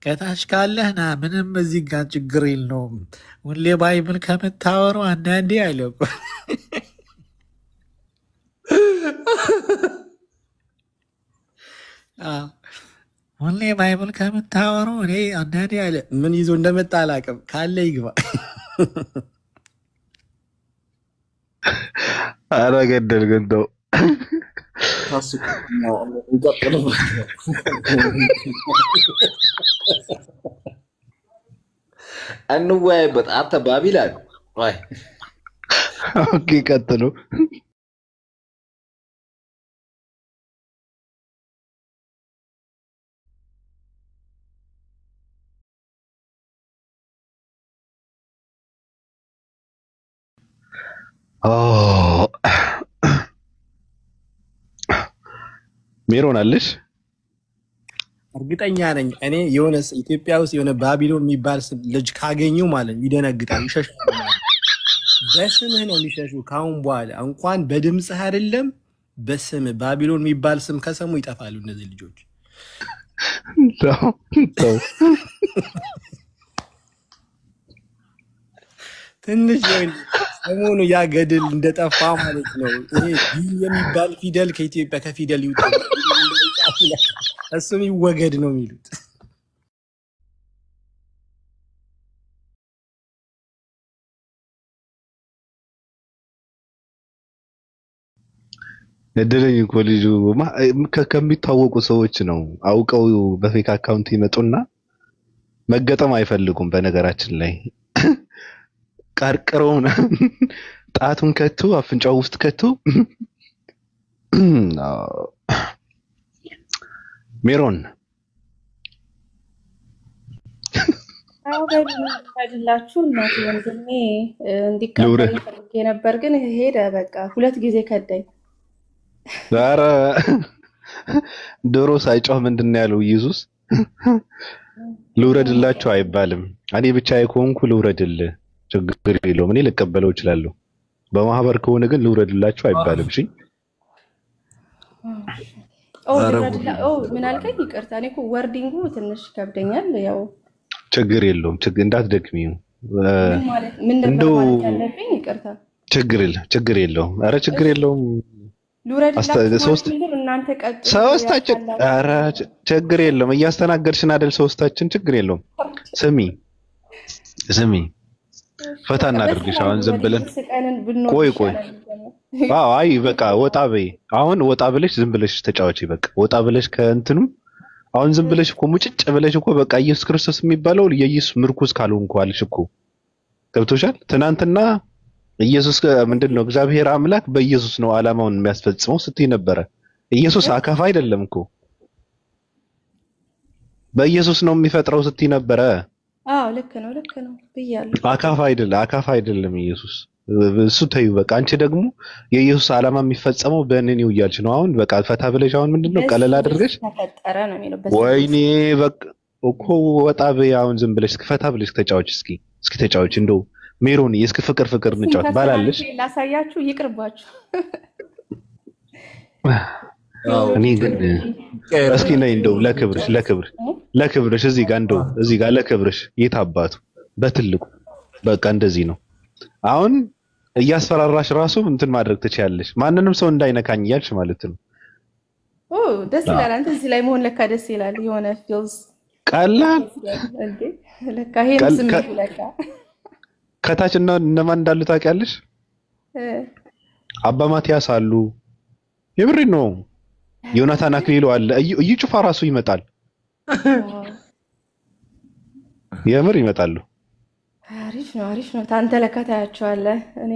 ከታች ካለህ ና። ምንም እዚህ ጋር ችግር የለውም። ሁሌ ባይብል ከምታወሩ አንዳንዴ አይለቁ ሁሌ ባይብል ከምታወሩ እኔ አንዳንዴ አለ ምን ይዞ እንደመጣ አላውቅም። ካለ ይግባ። ኧረ ገደል ግን ተው። ታስቁኛው እንቀጥልበት። እንወያይበት። አንተ ባቢላን ወይ ኦኬ ቀጥሉ። ሜሮን አለሽ? እርግጠኛ ነኝ እኔ የሆነ ኢትዮጵያ ውስጥ የሆነ ባቢሎን የሚባል ልጅ ካገኙ ማለት ነው ይደነግጣሉ፣ ይሸሻሉ። በስምህ ነው የሚሸሹ። ካሁን በኋላ እንኳን በድምፅህ አይደለም በስምህ ባቢሎን የሚባል ስም ከሰሙ ይጠፋሉ እነዚህ ልጆች። ተው ትንሽ ሰሞኑ ያ ገድል እንደጠፋ ማለት ነው። ይሄ የሚባል ፊደል ከኢትዮጵያ ከፊደል ይውጣ፣ እሱም ይወገድ ነው የሚሉት። እድለኝ እኮ ልጁ ከሚታወቁ ሰዎች ነው። አውቀው በፌክ አካውንት ይመጡና መገጠም አይፈልጉም። በነገራችን ላይ ቀርቅረው ጣቱን ከቱ አፍንጫው ውስጥ ከቱ። ሜሮን አውገድላችሁ እናቴ ወንድሜ እንዲቀበል ፈልጌ ነበር፣ ግን ሄደ። በቃ 2 ጊዜ ከዳኝ። ዛሬ ዶሮ ሳይጮህ ምንድን ነው ያለው ኢየሱስ? ልውረድላችሁ አይባልም። እኔ ብቻ የኮንኩ ልውረድልህ ችግር የለውም፣ እኔ ልቀበለው እችላለሁ። በማህበር ከሆነ ግን ልውረድላችሁ አይባልም። እሺ ምን አልከኝ? ይቅርታ፣ እኔ እኮ ወርዲንጉ ትንሽ ከብደኛል። ያው ችግር የለውም፣ እንዳትደክሚው። እንደው ያለብኝ ይቅርታ፣ ችግር የለውም። ኧረ ችግር የለውም። ሶስታችን ኧረ ችግር የለውም። እያስተናገድሽን አይደል? ሶስታችን ችግር የለውም። ስሚ ፈታ እናድርግሽ። አሁን ዝም ብለን ቆይ አይ በቃ ወጣ በይ። አሁን ወጣ ብለሽ ዝም ብለሽ ተጫወቺ። በቃ ወጣ ብለሽ ከእንትኑ አሁን ዝም ብለሽ እኮ ሙጭጭ ብለሽ እኮ በቃ ኢየሱስ ክርስቶስ የሚባለው የኢየሱስ ምርኩዝ ካልሆንኩ አልሽ እኮ። ገብቶሻል? ትናንትና ኢየሱስ ምንድነው? እግዚአብሔር አምላክ በኢየሱስ ነው ዓላማውን የሚያስፈጽመው ስትይ ነበረ። ኢየሱስ አካፋ አይደለም እኮ በኢየሱስ ነው የሚፈጥረው ስትይ ነበረ። አዎ ልክ ነው ብያለሁ። አካፋ አይደለም ኢየሱስ። እሱ ተይው በቃ። አንቺ ደግሞ የኢየሱስ ዓላማ የሚፈጸመው በእኔው እያልሽ ነው። አሁን በቃ ፈታ ብለሽ አሁን ምንድነው ቀለል አድርገሽ ተፈጠረ ነው የሚለው። ወይኔ በቃ እኮ ወጣ በይ። አሁን ዝም ብለሽ ፈታ ብለሽ ተጫወች። እስኪ ተጫወች እንደው ሜሮን እስኪ ፍቅር እንጫወት ባላለሽ ላሳያችሁ። ይቅርባችሁ። እኔ ግን እስኪ ነይ እንደው ለክብርሽ እዚህ ጋር ለክብርሽ የታባቱ በትልቁ በቃ እንደዚህ ነው። አሁን እያስፈራራሽ ራሱ እንትን ማድረግ ትችያለሽ። ማንንም ሰው እንዳይነካኝ እያልሽ ማለት ነው። ደስ ይላል። አንተ እዚህ ላይ መሆን ለካ ደስ ይላል። የሆነ ፊልስ ቀላል እንዴ ለካ ይሄን ስሜት ለካ ከታች እና እነማን እንዳሉ ታውቂያለሽ? አባ ማቲያስ አሉ። የምሬ ነው። ዮናታን አክሊሉ አለ። እዩ ጩፋ ራሱ ይመጣል። የምር ይመጣሉ። አሪፍ ነው። ታንተ ለካ ታያቸዋለህ። እኔ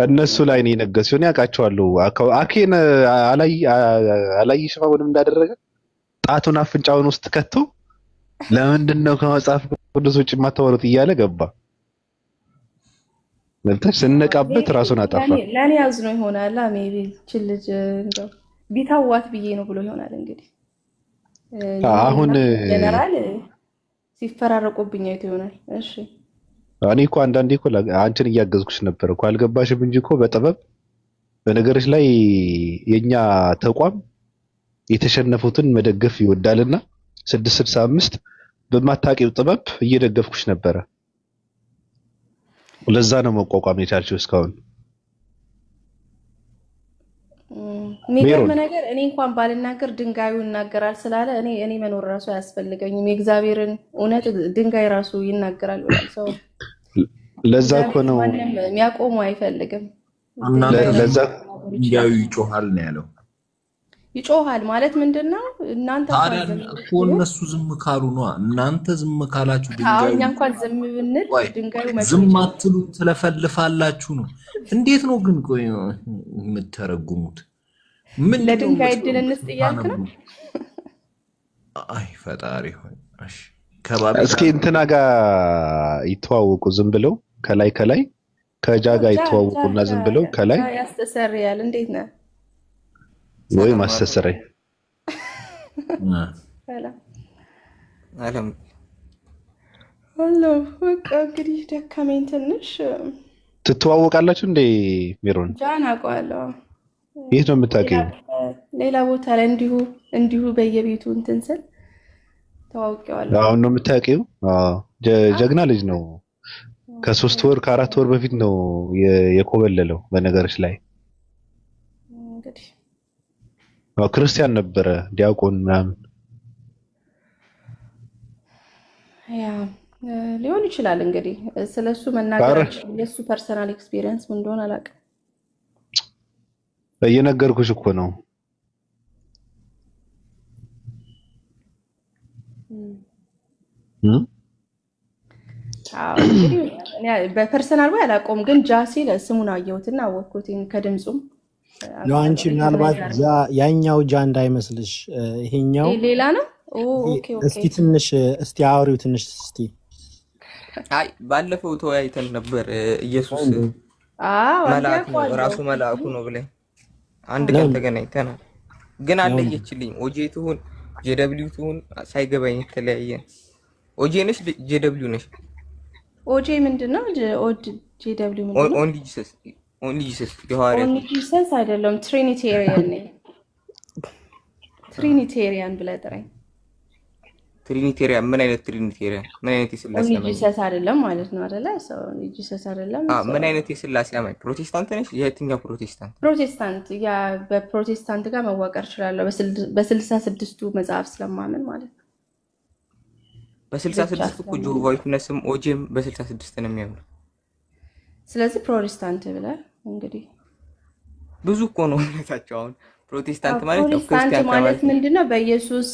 እነሱ ላይ ነው የነገስኩት። እኔ አውቃቸዋለሁ። አኬን አላይሽም ወንም እንዳደረገ ጣቱን አፍንጫውን ውስጥ ከቶ ለምንድን ነው ከመጽሐፍ ቅዱስ ውጭ የማታወሩት እያለ ገባ። መልተሽ ስነቃበት ራሱን አጠፋ። ለኔ ያዝኖ ይሆናል። ሜቢ ልጅ እንደው ቢታዋት ብዬ ነው ብሎ ይሆናል እንግዲህ። አሁን ጀነራል ሲፈራረቁብኝ አይቶ ይሆናል። እሺ እኔ እኮ አንዳንዴ እኮ አንቺን እያገዝኩሽ ነበር እኮ አልገባሽም እንጂ እኮ በጥበብ በነገርሽ ላይ የኛ ተቋም የተሸነፉትን መደገፍ ይወዳልና 665 በማታውቂው ጥበብ እየደገፍኩሽ ነበረ። ለዛ ነው መቋቋም የቻልሽው እስካሁን። የሚገርም ነገር እኔ እንኳን ባልናገር ድንጋዩ ይናገራል ስላለ እኔ መኖር ራሱ አያስፈልገኝም። የእግዚአብሔርን እውነት ድንጋይ ራሱ ይናገራል ብሏል ሰው። ለዛ እኮ ነው ማንም የሚያቆሙ አይፈልግም። ለዛ ድንጋዩ ይጮሃል ነው ያለው። ይጮሃል ማለት ምንድነው? እናንተ ታዲያ እኮ እነሱ ዝም ካሉ ነው። እናንተ ዝም ካላችሁ ድንጋዩ እኛ እንኳን ዝም ብንል ድንጋዩ ዝም አትሉ ትለፈልፋላችሁ ነው። እንዴት ነው ግን ቆይ የምትተረጉሙት? ምን ለድንጋይ እድል እንስጥ እያልክ ነው? አይ ፈጣሪ ሆይ እሺ ከባቢ እስኪ እንትና ጋር ይተዋወቁ ዝም ብለው ከላይ ከጃጋ ይተዋወቁና ዝም ብለው ከላይ ያስተሰርያል። እንዴት ነህ? ወይ ማስተሰረይ ሰላም አለም አሎ በቃ እንግዲህ ደከመኝ ትንሽ። ትተዋወቃላችሁ እንዴ ሜሮን? ጃን አውቀዋለሁ። የት ነው የምታውቂው? ሌላ ቦታ ላይ እንዲሁ በየቤቱ እንትን ስል ተዋውቀዋለሁ። አሁን ነው የምታውቂው? ጀግና ልጅ ነው። ከ3 ወር ከ4 ወር በፊት ነው የኮበለለው በነገርሽ ላይ። እንግዲህ ክርስቲያን ነበረ ዲያቆን ምናምን። ያ ሊሆን ይችላል እንግዲህ ስለሱ መናገር የሱ ፐርሰናል ኤክስፒሪየንስ ምን እንደሆነ አላውቅም። እየነገርኩሽ እኮ ነው። እንግዲህ በፐርሰናል ወይ አላውቀውም፣ ግን ጃሲ ለስሙን አየሁትና አወቅኩትኝ ከድምጹም። አንቺ ምናልባት ያኛው ጃ እንዳይመስልሽ ይሄኛው ሌላ ነው። ኦኬ እስቲ ትንሽ እስቲ አውሪው ትንሽ እስቲ። አይ ባለፈው ተወያይተን ነበር ኢየሱስ መልአክ ነው ራሱ መልአኩ ነው ብለህ አንድ ቀን ተገናኝተናል። ግን አለየችልኝ። ኦጄ ትሁን ጄደብሊው ትሁን ሳይገባኝ ተለያየን። ኦጄ ነሽ ጄደብሊው ነሽ? ኦጄ ምንድነው? ጄደብሊው ምንድነው? ኦንሊ ጂሰስ የሐዋርያት ኦንሊ ጂሰስ አይደለም፣ ትሪኒቴሪያን ነኝ። ትሪኒቴሪያን ብለህ ጥራኝ። ትሪኒቴሪያን ምን አይነት ትሪኒቴሪያን? ምን አይነት የሥላሴ ኦንሊ ጂሰስ አይደለም ማለት ነው አይደለ? ሰው ኦንሊ ጂሰስ አይደለም። ምን አይነት የሥላሴ አማኝ? ፕሮቴስታንት ነሽ? የትኛው ፕሮቴስታንት? ፕሮቴስታንት። ያ በፕሮቴስታንት ጋር መዋቀር እችላለሁ በ66ቱ መጽሐፍ ስለማምን ማለት ነው። በ66 እኮ ጆሆቫ ዊትነስም ኦጄም በ66 ነው የሚያምነው። ስለዚህ ፕሮቴስታንት ብለህ እንግዲህ ብዙ እኮ ነው እውነታቸው። አሁን ፕሮቴስታንት ማለት ነው ክርስቲያን ማለት ምንድነው? በኢየሱስ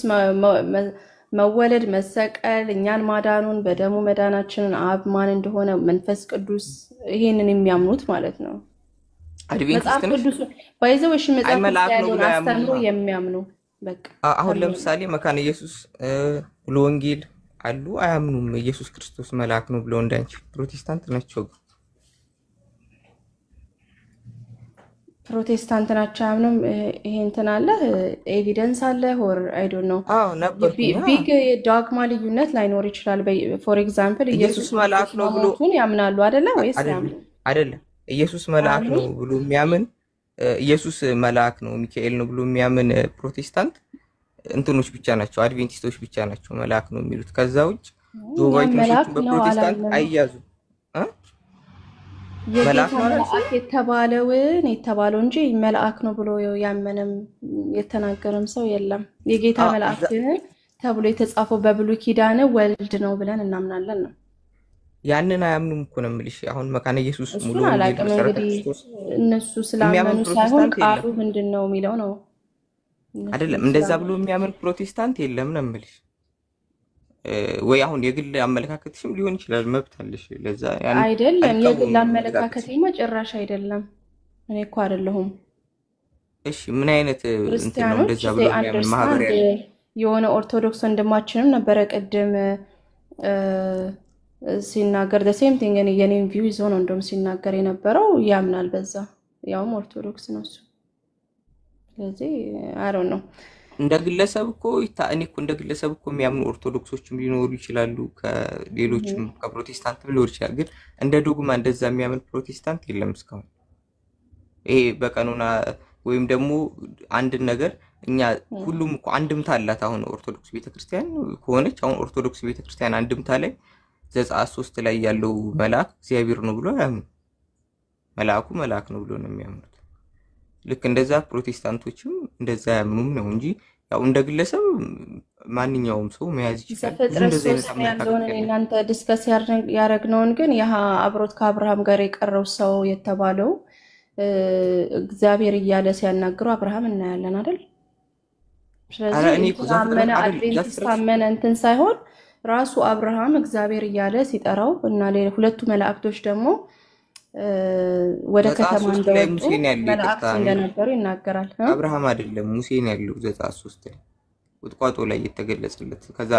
መወለድ መሰቀል፣ እኛን ማዳኑን፣ በደሙ መዳናችንን፣ አብ ማን እንደሆነ፣ መንፈስ ቅዱስ ይሄንን የሚያምኑት ማለት ነው። አድቬንቲስት ነሽ? ባይዘው እሺ መጽሐፍ ያለውን አስተምሮ የሚያምኑ በቃ አሁን ለምሳሌ መካነ ኢየሱስ ብሎ ወንጌል አሉ አያምኑም ኢየሱስ ክርስቶስ መልአክ ነው ብሎ እንዳንቺ ፕሮቴስታንት ናቸው። ፕሮቴስታንት ናቸው አያምኑም። ይሄ እንትን አለ ኤቪደንስ አለ ኦር አይ ዶንት ኖ። ቢግ ዶግማ ልዩነት ላይኖር ይችላል። ፎር ኤግዛምፕል ኢየሱስ መልአክ ነው ብሎ ያምናሉ አይደለ ወይስ አይደለም? ኢየሱስ መልአክ ነው ብሎ የሚያምን ኢየሱስ መልአክ ነው ሚካኤል ነው ብሎ የሚያምን ፕሮቴስታንት እንትኖች ብቻ ናቸው፣ አድቬንቲስቶች ብቻ ናቸው መልአክ ነው የሚሉት። ከዛ ውጭ ጆቫይት ነሽ በፕሮቴስታንት አይያዙ። መልአክ የተባለው እንጂ መልአክ ነው ብሎ ያመነም የተናገረም ሰው የለም። የጌታ መልአክ ተብሎ የተጻፈው በብሉይ ኪዳን ወልድ ነው ብለን እናምናለን ነው። ያንን አያምኑም እኮ ነው የምልሽ። አሁን መካነ ኢየሱስ ሙሉ ወንጌል መሰረተ ክርስቶስ እነሱ ስላመኑ ሳይሆን ቃሉ ምንድነው የሚለው ነው አይደለም። እንደዛ ብሎ የሚያምን ፕሮቴስታንት የለም ነው የምልሽ። ወይ አሁን የግል አመለካከትሽም ሊሆን ይችላል፣ መብት አለሽ። ለዛ ያን አይደለም የግል አመለካከቴማ ጭራሽ አይደለም። እኔ እኮ አይደለሁም። እሺ ምን አይነት እንትን ነው እንደዛ ብሎ የሚያምን ማህበር ያለ? የሆነ ኦርቶዶክስ ወንድማችንም ነበረ ቅድም ሲናገር the same thing የኔን ቪው ይዞ ነው እንደውም ሲናገር የነበረው ያምናል በዛ፣ ያውም ኦርቶዶክስ ነው እሱ። ስለዚህ I don't know እንደ ግለሰብ እኮ እኔ እኮ እንደ ግለሰብ እኮ የሚያምኑ ኦርቶዶክሶችም ሊኖሩ ይችላሉ፣ ከሌሎችም ከፕሮቴስታንት ሊኖሩ ይችላል። ግን እንደ ዶግማ እንደዛ የሚያምን ፕሮቴስታንት የለም እስካሁን። ይሄ በቀኑና ወይም ደግሞ አንድ ነገር እኛ ሁሉም እኮ አንድምታ አላት። አሁን ኦርቶዶክስ ቤተክርስቲያን ከሆነች አሁን ኦርቶዶክስ ቤተክርስቲያን አንድምታ ላይ ዘጸአት 3 ላይ ያለው መልአክ እግዚአብሔር ነው ብሎ ያምኑ፣ መልአኩ መልአክ ነው ብሎ ነው የሚያምኑት። ልክ እንደዛ ፕሮቴስታንቶችም እንደዛ ያምኑም ነው እንጂ ያው እንደ ግለሰብ ማንኛውም ሰው መያዝ ይችላል። እንደዚህ አይነት ያለውን እናንተ ዲስከስ ያረግነውን ግን ያ አብሮት ከአብርሃም ጋር የቀረው ሰው የተባለው እግዚአብሔር እያለ ሲያናግረው አብርሃም እናያለን አይደል? ስለዚህ አመነ አድቬንቲስት አመነ እንትን ሳይሆን ራሱ አብርሃም እግዚአብሔር እያለ ሲጠራው እና ሁለቱ መላእክቶች ደግሞ ወደ ከተማ እንደወጡ መላእክት እንደነበሩ ይናገራል። አብርሃም አይደለም ሙሴን ያለው ዘጸአት 3 ላይ ቁጥቋጦ ላይ የተገለጸለት ከዛ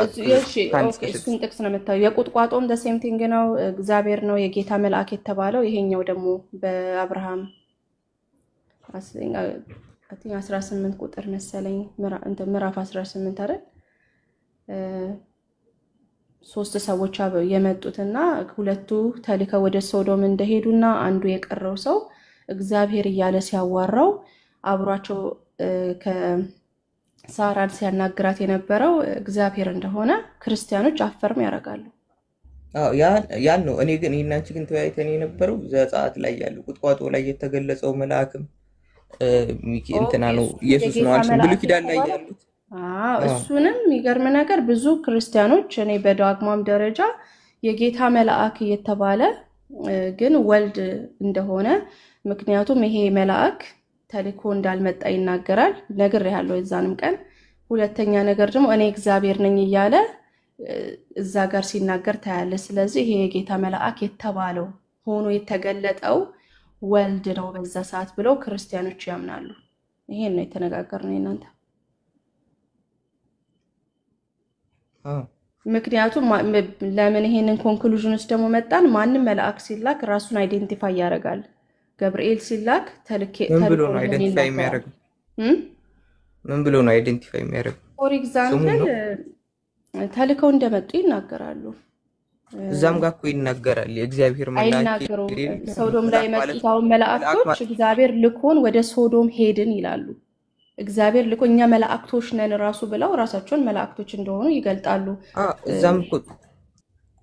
እሱን ጥቅስ ነው የምታየው። የቁጥቋጦም the same thing ነው፣ እግዚአብሔር ነው የጌታ መልአክ የተባለው። ይሄኛው ደግሞ በአብርሃም 18 ቁጥር መሰለኝ ምዕራፍ 18 አይደል? ሶስት ሰዎች የመጡትና ሁለቱ ተልከው ወደ ሶዶም እንደሄዱና አንዱ የቀረው ሰው እግዚአብሔር እያለ ሲያዋራው አብሯቸው ከሳራን ሲያናግራት የነበረው እግዚአብሔር እንደሆነ ክርስቲያኖች አፈርም ያደርጋሉ። ያን ነው። እኔ ግን እናንቺ ግን ተወያይተን የነበረው ዘጸአት ላይ ያለው ቁጥቋጦ ላይ የተገለጸው መልአክም እንትና ነው ኢየሱስ ነው አልሽ ብሉይ ኪዳን ላይ ያሉት። እሱንም የሚገርም ነገር ብዙ ክርስቲያኖች እኔ በዳግማም ደረጃ የጌታ መልአክ እየተባለ ግን ወልድ እንደሆነ ምክንያቱም ይሄ መልአክ ተልኮ እንዳልመጣ ይናገራል። ነግሬሃለሁ የዛንም ቀን። ሁለተኛ ነገር ደግሞ እኔ እግዚአብሔር ነኝ እያለ እዛ ጋር ሲናገር ታያለ። ስለዚህ ይሄ የጌታ መልአክ የተባለው ሆኖ የተገለጠው ወልድ ነው በዛ ሰዓት ብለው ክርስቲያኖች ያምናሉ። ይሄን ነው የተነጋገርነው እናንተ። ምክንያቱም ለምን ይሄንን ኮንክሉዥን ውስጥ ደግሞ መጣን? ማንም መልአክ ሲላክ ራሱን አይዴንቲፋይ ያደርጋል። ገብርኤል ሲላክ ምን ብሎ ነው አይዴንቲፋይ የሚያደርገው? ምን ብሎ ነው አይዴንቲፋይ የሚያደርገው? ፎር ኤግዛምፕል ተልከው እንደመጡ ይናገራሉ። እዛም ጋር እኮ ይናገራል የእግዚአብሔር መልአክ ሶዶም ላይ መጥተው መላእክቶች እግዚአብሔር ልኮን ወደ ሶዶም ሄድን ይላሉ። እግዚአብሔር ልኮ እኛ መላእክቶች ነን ራሱ ብለው ራሳቸውን መላእክቶች እንደሆኑ ይገልጣሉ። እዛም እኮ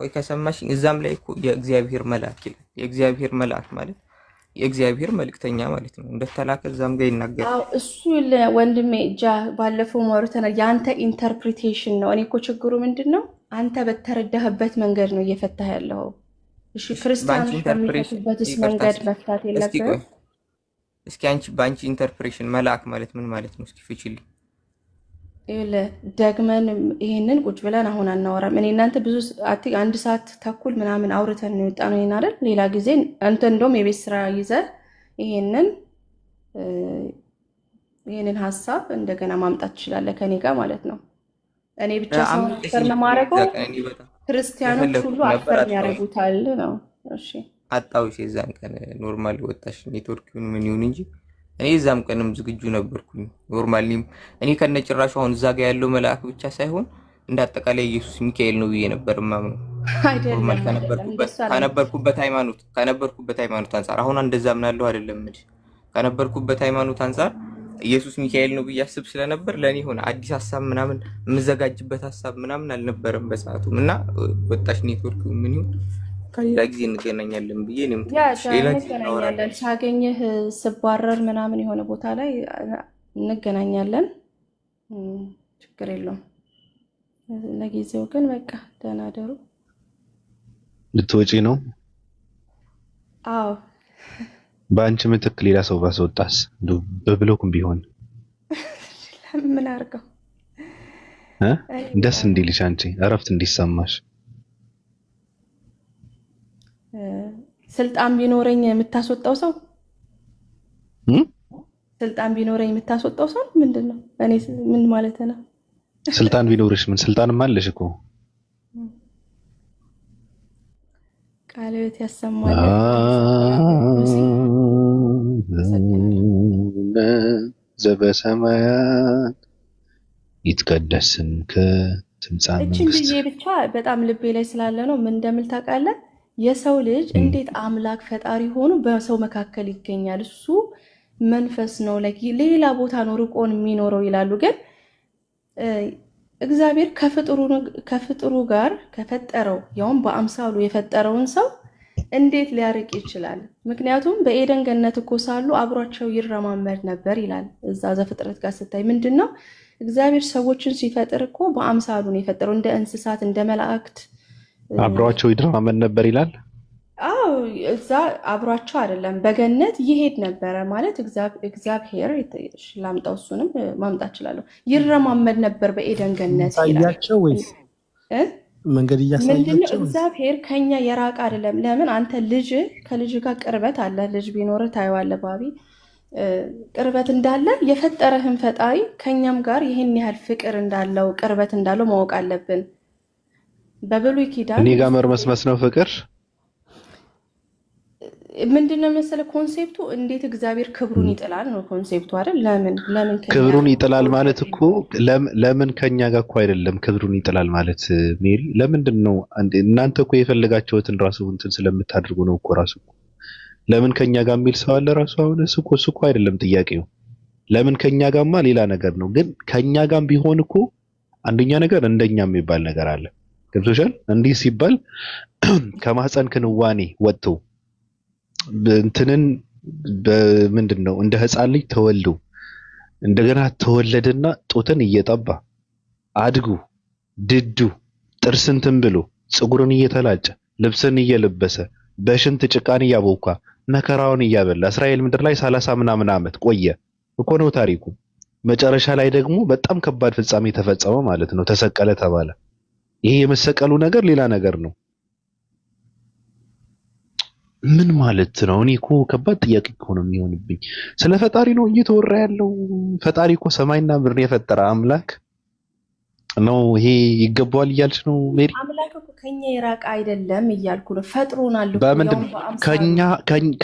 ቆይ ከሰማሽ እዛም ላይ እኮ የእግዚአብሔር መልአክ ይላል። የእግዚአብሔር መልአክ ማለት የእግዚአብሔር መልእክተኛ ማለት ነው። እንደተላከ እዛም ጋር ይናገራል። እሱ ወንድሜ ባለፈው ማውራተና ያንተ ኢንተርፕሪቴሽን ነው። እኔ እኮ ችግሩ ምንድነው? አንተ በተረዳህበት መንገድ ነው እየፈታህ ያለው። እሺ ክርስቲያኖች በሚፈቱበትስ መንገድ መፍታት የለብህም? እስኪ አንቺ ባንቺ ኢንተርፕሬሽን መልአክ ማለት ምን ማለት ነው? እስኪ ፍቺልኝ። ደግመን ይሄንን ቁጭ ብለን አሁን አናወራም። እኔ እናንተ ብዙ አንድ ሰዓት ተኩል ምናምን አውርተን ነው የወጣነው አይደል? ሌላ ጊዜ አንተ እንደውም የቤት ስራ ይዘህ ይሄንን ሐሳብ እንደገና ማምጣት ትችላለህ ከኔ ጋር ማለት ነው። እኔ ብቻ ሳይሆን ማረገው ክርስቲያኖች ሁሉ አፈር ያረጉታል ነው። እሺ አጣውሽ የዛን ቀን ኖርማሊ ወጣሽ ኔትወርኩን ምን ይሁን እንጂ እኔ እዛም ቀንም ዝግጁ ነበርኩኝ። ኖርማሊ እኔ ከነጭራሹ አሁን እዛ ጋር ያለው መልአክ ብቻ ሳይሆን እንዳጠቃላይ ኢየሱስ ሚካኤል ነው ብዬ ነበር ማምነው። ኖርማል ከነበርኩበት ሃይማኖት አንፃር አሁን እንደዛ ምናለው አይደለም እንዴ? ከነበርኩበት ሃይማኖት አንፃር ኢየሱስ ሚካኤል ነው ብዬ አስብ ስለነበር ለኔ ሆነ አዲስ ሐሳብ ምናምን የምዘጋጅበት ሐሳብ ምናምን አልነበረም በሰዓቱም እና ወጣሽ ኔትወርክ ምን ይሁን ከሌላ ጊዜ እንገናኛለን ብዬ ነው እንገናኛለን። ሳገኝህ ስባረር ምናምን የሆነ ቦታ ላይ እንገናኛለን። ችግር የለውም። ለጊዜው ግን በቃ ደህና ደሩ። ልትወጪ ነው? አዎ። በአንቺ ምትክ ሌላ ሰው ባስወጣስ በብሎክም ቢሆን ምን አርገው ደስ እንዲልሽ አንቺ እረፍት እንዲሰማሽ። ስልጣን ቢኖረኝ የምታስወጣው ሰው ስልጣን ቢኖረኝ የምታስወጣው ሰው ምንድነው? እኔ ምን ማለት ነው? ስልጣን ቢኖርሽ ምን ስልጣንም አለሽ እኮ ቃልት ያሰማል። ዘበሰማያት ይትቀደስ ስምከ ትምጻእ መንግስትከ። እቺ ብቻ በጣም ልቤ ላይ ስላለ ነው። ምን እንደምል ታውቃለህ? የሰው ልጅ እንዴት አምላክ ፈጣሪ ሆኖ በሰው መካከል ይገኛል? እሱ መንፈስ ነው፣ ሌላ ቦታ ነው ርቆን የሚኖረው ይላሉ። ግን እግዚአብሔር ከፍጥሩ ጋር ከፈጠረው ያውም በአምሳሉ የፈጠረውን ሰው እንዴት ሊያርቅ ይችላል? ምክንያቱም በኤደን ገነት እኮ ሳሉ አብሯቸው ይረማመድ ነበር ይላል። እዛ ዘፍጥረት ጋር ስታይ ምንድነው እግዚአብሔር ሰዎችን ሲፈጥር እኮ በአምሳሉ ነው የፈጠረው፣ እንደ እንስሳት እንደ መላእክት አብሯቸው ይረማመድ ነበር ይላል። አዎ እዛ አብሯቸው አይደለም በገነት ይሄድ ነበረ ማለት እግዚአብሔር ላምጣው እሱንም ማምጣት እችላለሁ ይረማመድ ነበር በኤደን ገነት ይላል ያሳያቸው ወይስ መንገድ ምንድነው እያሳያቸው እግዚአብሔር ከኛ የራቀ አይደለም ለምን አንተ ልጅ ከልጅ ጋር ቅርበት አለ ልጅ ቢኖር ታየዋለህ ባቢ ቅርበት እንዳለ የፈጠረህን ፈጣሪ ከኛም ጋር ይሄን ያህል ፍቅር እንዳለው ቅርበት እንዳለው ማወቅ አለብን በብሉይ ኪዳን እኔ ጋር መርመስመስ ነው ፍቅር ምንድነው መሰለ ኮንሴፕቱ እንዴት እግዚአብሔር ክብሩን ይጥላል ነው ኮንሴፕቱ አይደል ለምን ክብሩን ይጥላል ማለት እኮ ለምን ከኛ ጋር እኮ አይደለም ክብሩን ይጥላል ማለት ሜሪ ለምንድነው እናንተ እኮ የፈለጋችሁትን ራሱ እንትን ስለምታደርጉ ነው እኮ ራሱ ለምን ከኛ ጋር የሚል ሰው አለ ራሱ አሁን እሱ እኮ አይደለም ጥያቄው ለምን ከኛ ጋርማ ሌላ ነገር ነው ግን ከኛ ጋር ቢሆን እኮ አንደኛ ነገር እንደኛ የሚባል ነገር አለ ገብቶሻል እንዲህ ሲባል ከማህፀን ክንዋኔ ወጥቶ እንትንን በምንድነው እንደ ህፃን ልጅ ተወልዶ እንደገና ተወለደና ጦትን እየጠባ አድጉ ድዱ ጥርስንትን ብሎ ጽጉርን እየተላጨ ልብስን እየለበሰ በሽንት ጭቃን እያቦካ መከራውን እያበላ እስራኤል ምድር ላይ 30 ምናምን ዓመት ቆየ እኮ ነው ታሪኩ መጨረሻ ላይ ደግሞ በጣም ከባድ ፍጻሜ ተፈጸመ ማለት ነው ተሰቀለ ተባለ ይሄ የመሰቀሉ ነገር ሌላ ነገር ነው ምን ማለት ነው እኔ እኮ ከባድ ጥያቄ እኮ ነው የሚሆንብኝ ስለ ፈጣሪ ነው እየተወራ ያለው ፈጣሪ እኮ ሰማይና ምድርን የፈጠረ አምላክ ነው ይሄ ይገባዋል እያልሽ ነው ሜሪ አምላክ እኮ ከኛ የራቀ አይደለም እያልኩ ነው ፈጥሮናል እኮ በምንድን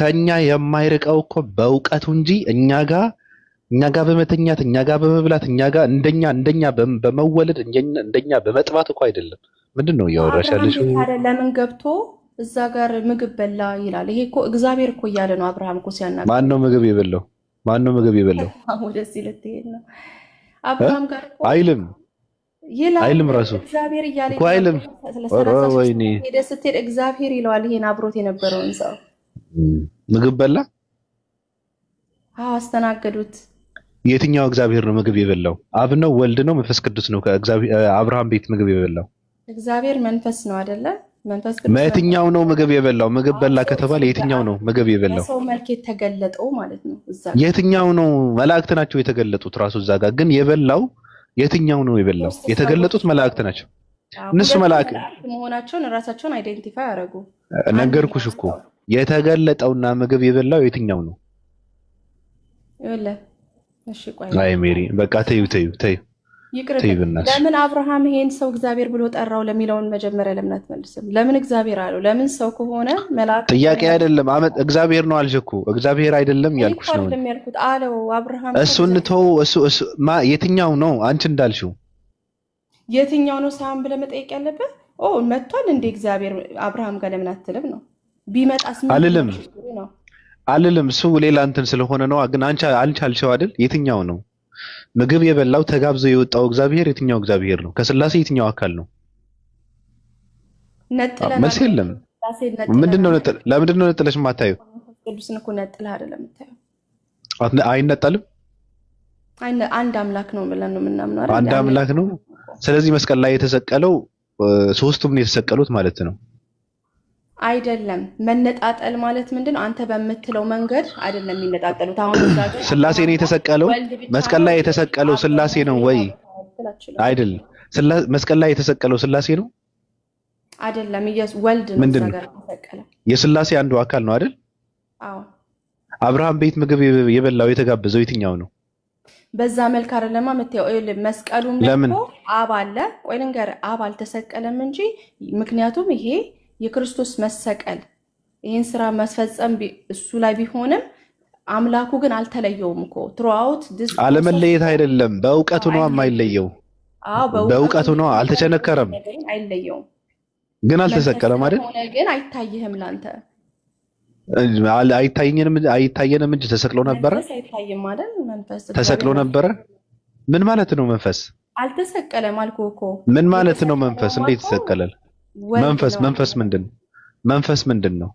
ከኛ የማይርቀው እኮ በእውቀቱ እንጂ እኛ ጋር በመተኛት እኛ ጋር በመብላት እኛ ጋር እንደኛ በመወለድ እንደኛ በመጥባት እኮ አይደለም ምንድነው ያወራሽ ያለሽ ለምን ገብቶ እዛ ጋር ምግብ በላ ይላል ይሄ እኮ እግዚአብሔር እኮ ያለ ነው አብርሃም እኮ ሲያናገር ማን ነው ምግብ የበላው ወደዚህ ልትሄድ ነው አብርሃም ጋር እኮ አይልም ራሱ እግዚአብሔር እያለ እኮ አይልም ወይኔ ስትሄድ እግዚአብሔር ይለዋል ይሄን አብሮት የነበረውን ሰው ምግብ በላ አስተናገዱት የትኛው እግዚአብሔር ነው ምግብ የበላው አብ ነው ወልድ ነው መንፈስ ቅዱስ ነው ከእግዚአብሔር አብርሃም ቤት ምግብ የበላው እግዚአብሔር መንፈስ ነው አይደለ መንፈስ ቅዱስ የትኛው ነው ምግብ የበላው ምግብ በላ ከተባለ የትኛው ነው ምግብ የበላው ሰው መልክ የተገለጠው ማለት ነው እዛ የትኛው ነው መላእክት ናቸው የተገለጡት ራሱ እዛ ጋር ግን የበላው የትኛው ነው የበላው የተገለጡት መላእክት ናቸው እነሱ መላእክት መሆናቸውን ራሳቸውን አይደንቲፋይ ያደርጉ ነገርኩሽ እኮ የተገለጠውና ምግብ የበላው የትኛው ነው ይወለ እሺ ቆይ አይ ሜሪ በቃ ተይው ለምን አብርሃም ይሄን ሰው እግዚአብሔር ብሎ ጠራው ለሚለውን መጀመሪያ ለምን አትመልስም ለምን እግዚአብሔር አለው ለምን ሰው ከሆነ መላእክት ጥያቄ አይደለም እግዚአብሔር ነው አልሽ እኮ እግዚአብሔር አይደለም ያልኩሽ ነው አይደለም ያልኩት አለው አብርሃም እሱን ተው እሱ የትኛው ነው አንቺ እንዳልሽው የትኛው ነው ሳም ብለህ መጠየቅ ያለበት መጥቷል እንደ እግዚአብሔር አብርሃም ጋር ለምን አትልም ነው ቢመጣስ ምን አልልም እሱ ሌላ እንትን ስለሆነ ነው ግን አንቺ አልቻልሽው አይደል የትኛው ነው ምግብ የበላው ተጋብዞ የወጣው እግዚአብሔር የትኛው እግዚአብሔር ነው ከስላሴ የትኛው አካል ነው መልስ የለም ምንድነው ነጥለሽ ማታዩ ቅዱስን እኮ ነጥለህ አይደለም የምታየው አይነጠልም አንድ አምላክ ነው ብለን ነው የምናምነው አይደል አንድ አምላክ ነው ስለዚህ መስቀል ላይ የተሰቀለው ሶስቱም ነው የተሰቀሉት ማለት ነው አይደለም መነጣጠል ማለት ምንድነው አንተ በመትለው መንገድ አይደለም የሚነጣጠሉት አሁን እዛጋ ስላሴ ነው የተሰቀለው መስቀል ላይ የተሰቀለው ስላሴ ነው ወይ አይደል መስቀል ላይ የተሰቀለው ስላሴ ነው አይደለም ኢየሱስ ወልድ ነው ነገር የተሰቀለው የስላሴ አንዱ አካል ነው አይደል አዎ አብርሃም ቤት ምግብ የበላው የተጋበዘው የትኛው ነው በዛ መልክ አይደለም መተው መስቀሉም ደግሞ አብ አለ ቆይ ልንገር አብ አልተሰቀለም እንጂ ምክንያቱም ይሄ የክርስቶስ መሰቀል ይሄን ስራ መስፈጸም እሱ ላይ ቢሆንም አምላኩ ግን አልተለየውም እኮ throughout this አለመለየት አይደለም በእውቀቱ ነው የማይለየው በእውቀቱ ነው አልተቸነከረም አይለየውም ግን አልተሰቀለም አይደል ግን አይታየህም ላንተ አይታየንም እንጂ ተሰቅሎ ነበር አይታየም አይደል መንፈስ ተሰቅሎ ነበር ምን ማለት ነው መንፈስ አልተሰቀለም አልኩህ እኮ ምን ማለት ነው መንፈስ እንዴት ይሰቀላል መንፈስ ምንድነው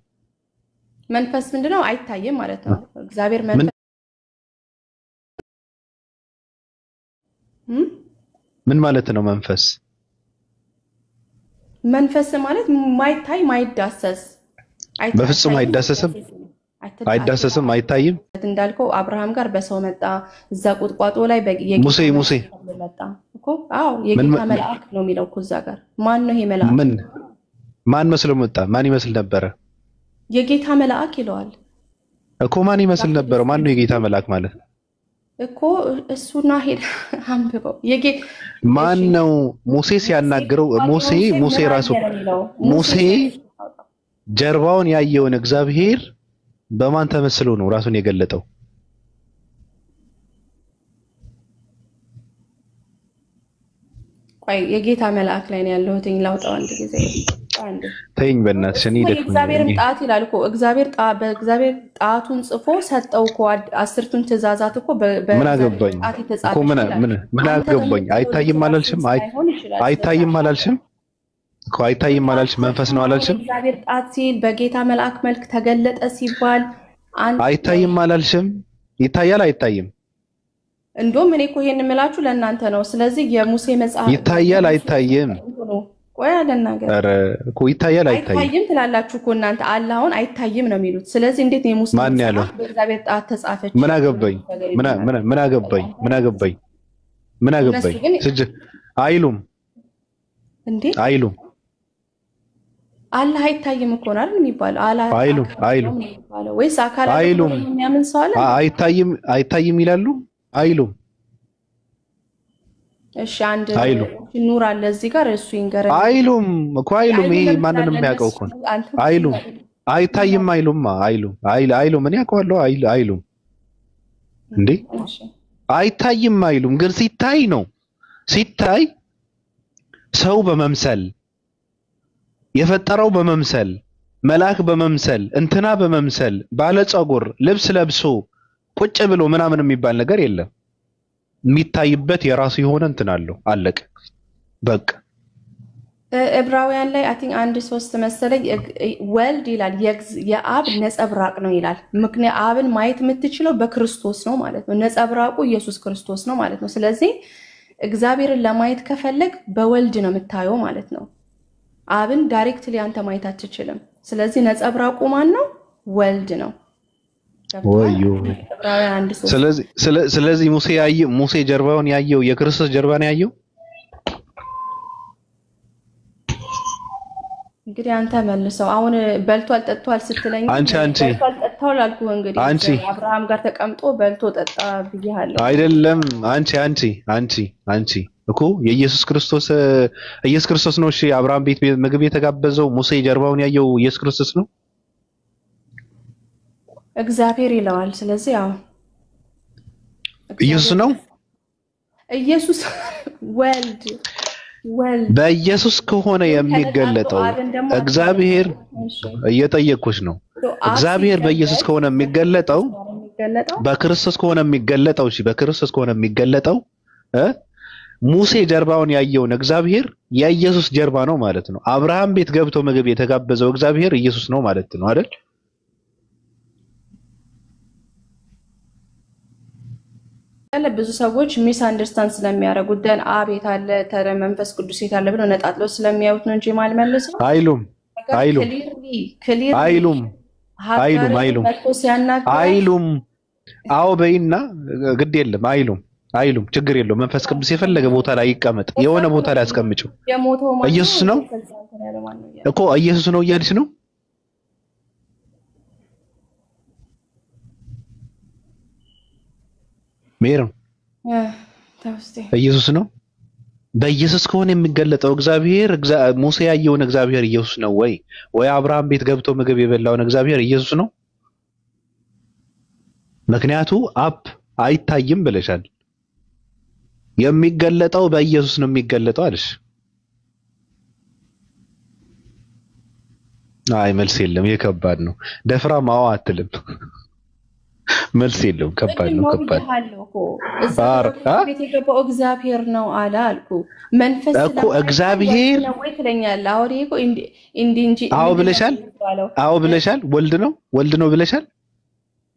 መንፈስ ምንድነው አይታየም ማለት ነው እግዚአብሔር ምን ማለት ነው መንፈስ ማለት ማይታይ ማይዳሰስ በፍጹም አይዳሰስም፣ አይዳሰስም፣ አይታይም። እንዳልከው አብርሃም ጋር በሰው መጣ። እዛ ቁጥቋጦ ላይ ሙሴ መጣ እኮ። አዎ የጌታ መልአክ ነው የሚለው እኮ እዛ ጋር። ማን ነው ይሄ መልአክ? ማን መስሎ መጣ? ማን ይመስል ነበረ? የጌታ መልአክ ይለዋል እኮ። ማን ይመስል ነበረ? ማን ነው የጌታ መልአክ ማለት እኮ? እሱና ሄደ አንብበው። ማን ነው ሙሴ ሲያናግረው? ሙሴ ራሱ ሙሴ ጀርባውን ያየውን እግዚአብሔር በማን ተመስሎ ነው ራሱን የገለጠው? ቆይ የጌታ መልአክ ላይ ነው ያለሁት። ላውጣው አንድ ጊዜ አንድ ተይኝ በእናትሽ። እኔ ደክ እግዚአብሔርም ጣት ይላል እኮ። በእግዚአብሔር ጣቱን ጽፎ ሰጠው እኮ 10ቱን ትእዛዛት እኮ ምን አገባኝ እኮ ምን አገባኝ? አይታይም አላልሽም? አይታይም አላልሽም እኮ። አይታይም አላልሽም? መንፈስ ነው አላልሽም? እግዚአብሔር ጣት ሲል በጌታ መልአክ መልክ ተገለጠ ሲባል አይታይም አላልሽም? ይታያል አይታይም? እንደውም እኔ እኮ ይሄን የምላችሁ ለእናንተ ነው። ስለዚህ የሙሴ መጽሐፍ ይታያል አይታይም? ቆይ አለናገር ኧረ እኮ ይታያል አይታይም ትላላችሁ እኮ እናንተ። አለ አሁን አይታይም ነው የሚሉት። ስለዚህ እንዴት ነው የሙሴ ማን ያለው? በእግዚአብሔር ጣት ተጻፈች? ምን አገባኝ? ምን አገባኝ? አይሉም እንዴ? አይሉም። አላህ አይታይም እኮ ነው አይደል የሚባለው? አይሉም ወይስ አካላት የሚያምን ሰው አለ? አይታይም ይላሉ። አይሉም። እሺ አንድ ኑር አለ እዚህ ጋር እሱ ይንገረኝ። አይሉም እኮ አይሉም። ይሄ ማንንም የሚያውቀው እኮ አይሉም። አይታይም አይሉም። አይሉም። እኔ አውቀዋለሁ። አይሉም እንዴ? አይታይም አይሉም። ግን ሲታይ ነው። ሲታይ ሰው በመምሰል የፈጠረው በመምሰል መልአክ በመምሰል እንትና በመምሰል ባለ ጸጉር ልብስ ለብሶ ቁጭ ብሎ ምናምን የሚባል ነገር የለም። የሚታይበት የራሱ የሆነ እንትን አለው። አለቀ በቃ። ዕብራውያን ላይ አይ ቲንክ 1:3 መሰለኝ ወልድ ይላል የአብ ነጸብራቅ ነው ይላል። ምክንያት አብን ማየት የምትችለው በክርስቶስ ነው ማለት ነው። ነጸብራቁ ኢየሱስ ክርስቶስ ነው ማለት ነው። ስለዚህ እግዚአብሔርን ለማየት ከፈለግ በወልድ ነው የምታየው ማለት ነው። አብን ዳይሬክትሊ አንተ ማየት አትችልም። ስለዚህ ነጸብራቁ ማን ነው? ወልድ ነው። ወዩ ስለዚህ ሙሴ ጀርባውን ያየው የክርስቶስ ጀርባ ነው ያየው። እንግዲህ አንተ መልሰው። አሁን በልቷል ጠጥቷል ስትለኝ በልቷል ጠጥቷል አልኩህ። እንግዲህ አብርሃም ጋር ተቀምጦ በልቶ ጠጣ ብዬሃለሁ አይደለም? አንቺ እኮ የኢየሱስ ክርስቶስ ነው። እሺ አብርሃም ቤት ምግብ የተጋበዘው ሙሴ ጀርባውን ያየው ኢየሱስ ክርስቶስ ነው። እግዚአብሔር ይለዋል። ስለዚህ ያው ኢየሱስ ነው። ኢየሱስ ወልድ በኢየሱስ ከሆነ የሚገለጠው እግዚአብሔር እየጠየቅኩሽ ነው። እግዚአብሔር በኢየሱስ ከሆነ የሚገለጠው በክርስቶስ ከሆነ የሚገለጠው እሺ በክርስቶስ ከሆነ የሚገለጠው ሙሴ ጀርባውን ያየውን እግዚአብሔር የኢየሱስ ጀርባ ነው ማለት ነው። አብርሃም ቤት ገብቶ ምግብ የተጋበዘው እግዚአብሔር ኢየሱስ ነው ማለት ነው አይደል? ብዙ ሰዎች ሚስ አንደርስታንድ ስለሚያደርጉት ደን አብ የት አለ ተረ መንፈስ ቅዱስ የት አለ ብለው ነጣጥለው ስለሚያዩት ነው እንጂ ማልመልሰው አይሉም። አዎ በይና ግድ የለም አይሉም። ችግር የለውም። መንፈስ ቅዱስ የፈለገ ቦታ ላይ ይቀመጥ፣ የሆነ ቦታ ላይ አስቀምጪው። ኢየሱስ ነው እኮ ኢየሱስ ነው እያልሽ ነው። ሜሮ ኢየሱስ ነው። በኢየሱስ ከሆነ የሚገለጠው እግዚአብሔር ሙሴ ያየውን እግዚአብሔር ኢየሱስ ነው ወይ አብርሃም ቤት ገብቶ ምግብ የበላውን እግዚአብሔር ኢየሱስ ነው? ምክንያቱ አብ አይታይም ብለሻል። የሚገለጠው በኢየሱስ ነው የሚገለጠው አለሽ። አይ መልስ የለም። የከባድ ነው። ደፍራ ማዋ አትልም። መልስ የለውም። ከባድ ነው። ቤት የገባው እግዚአብሔር ነው አለ አልኩ። መንፈስ እኮ እግዚአብሔር ነው ወይ ትለኛለህ? አውሪ እኮ እንጂ አዎ ብለሻል። ወልድ ነው ብለሻል።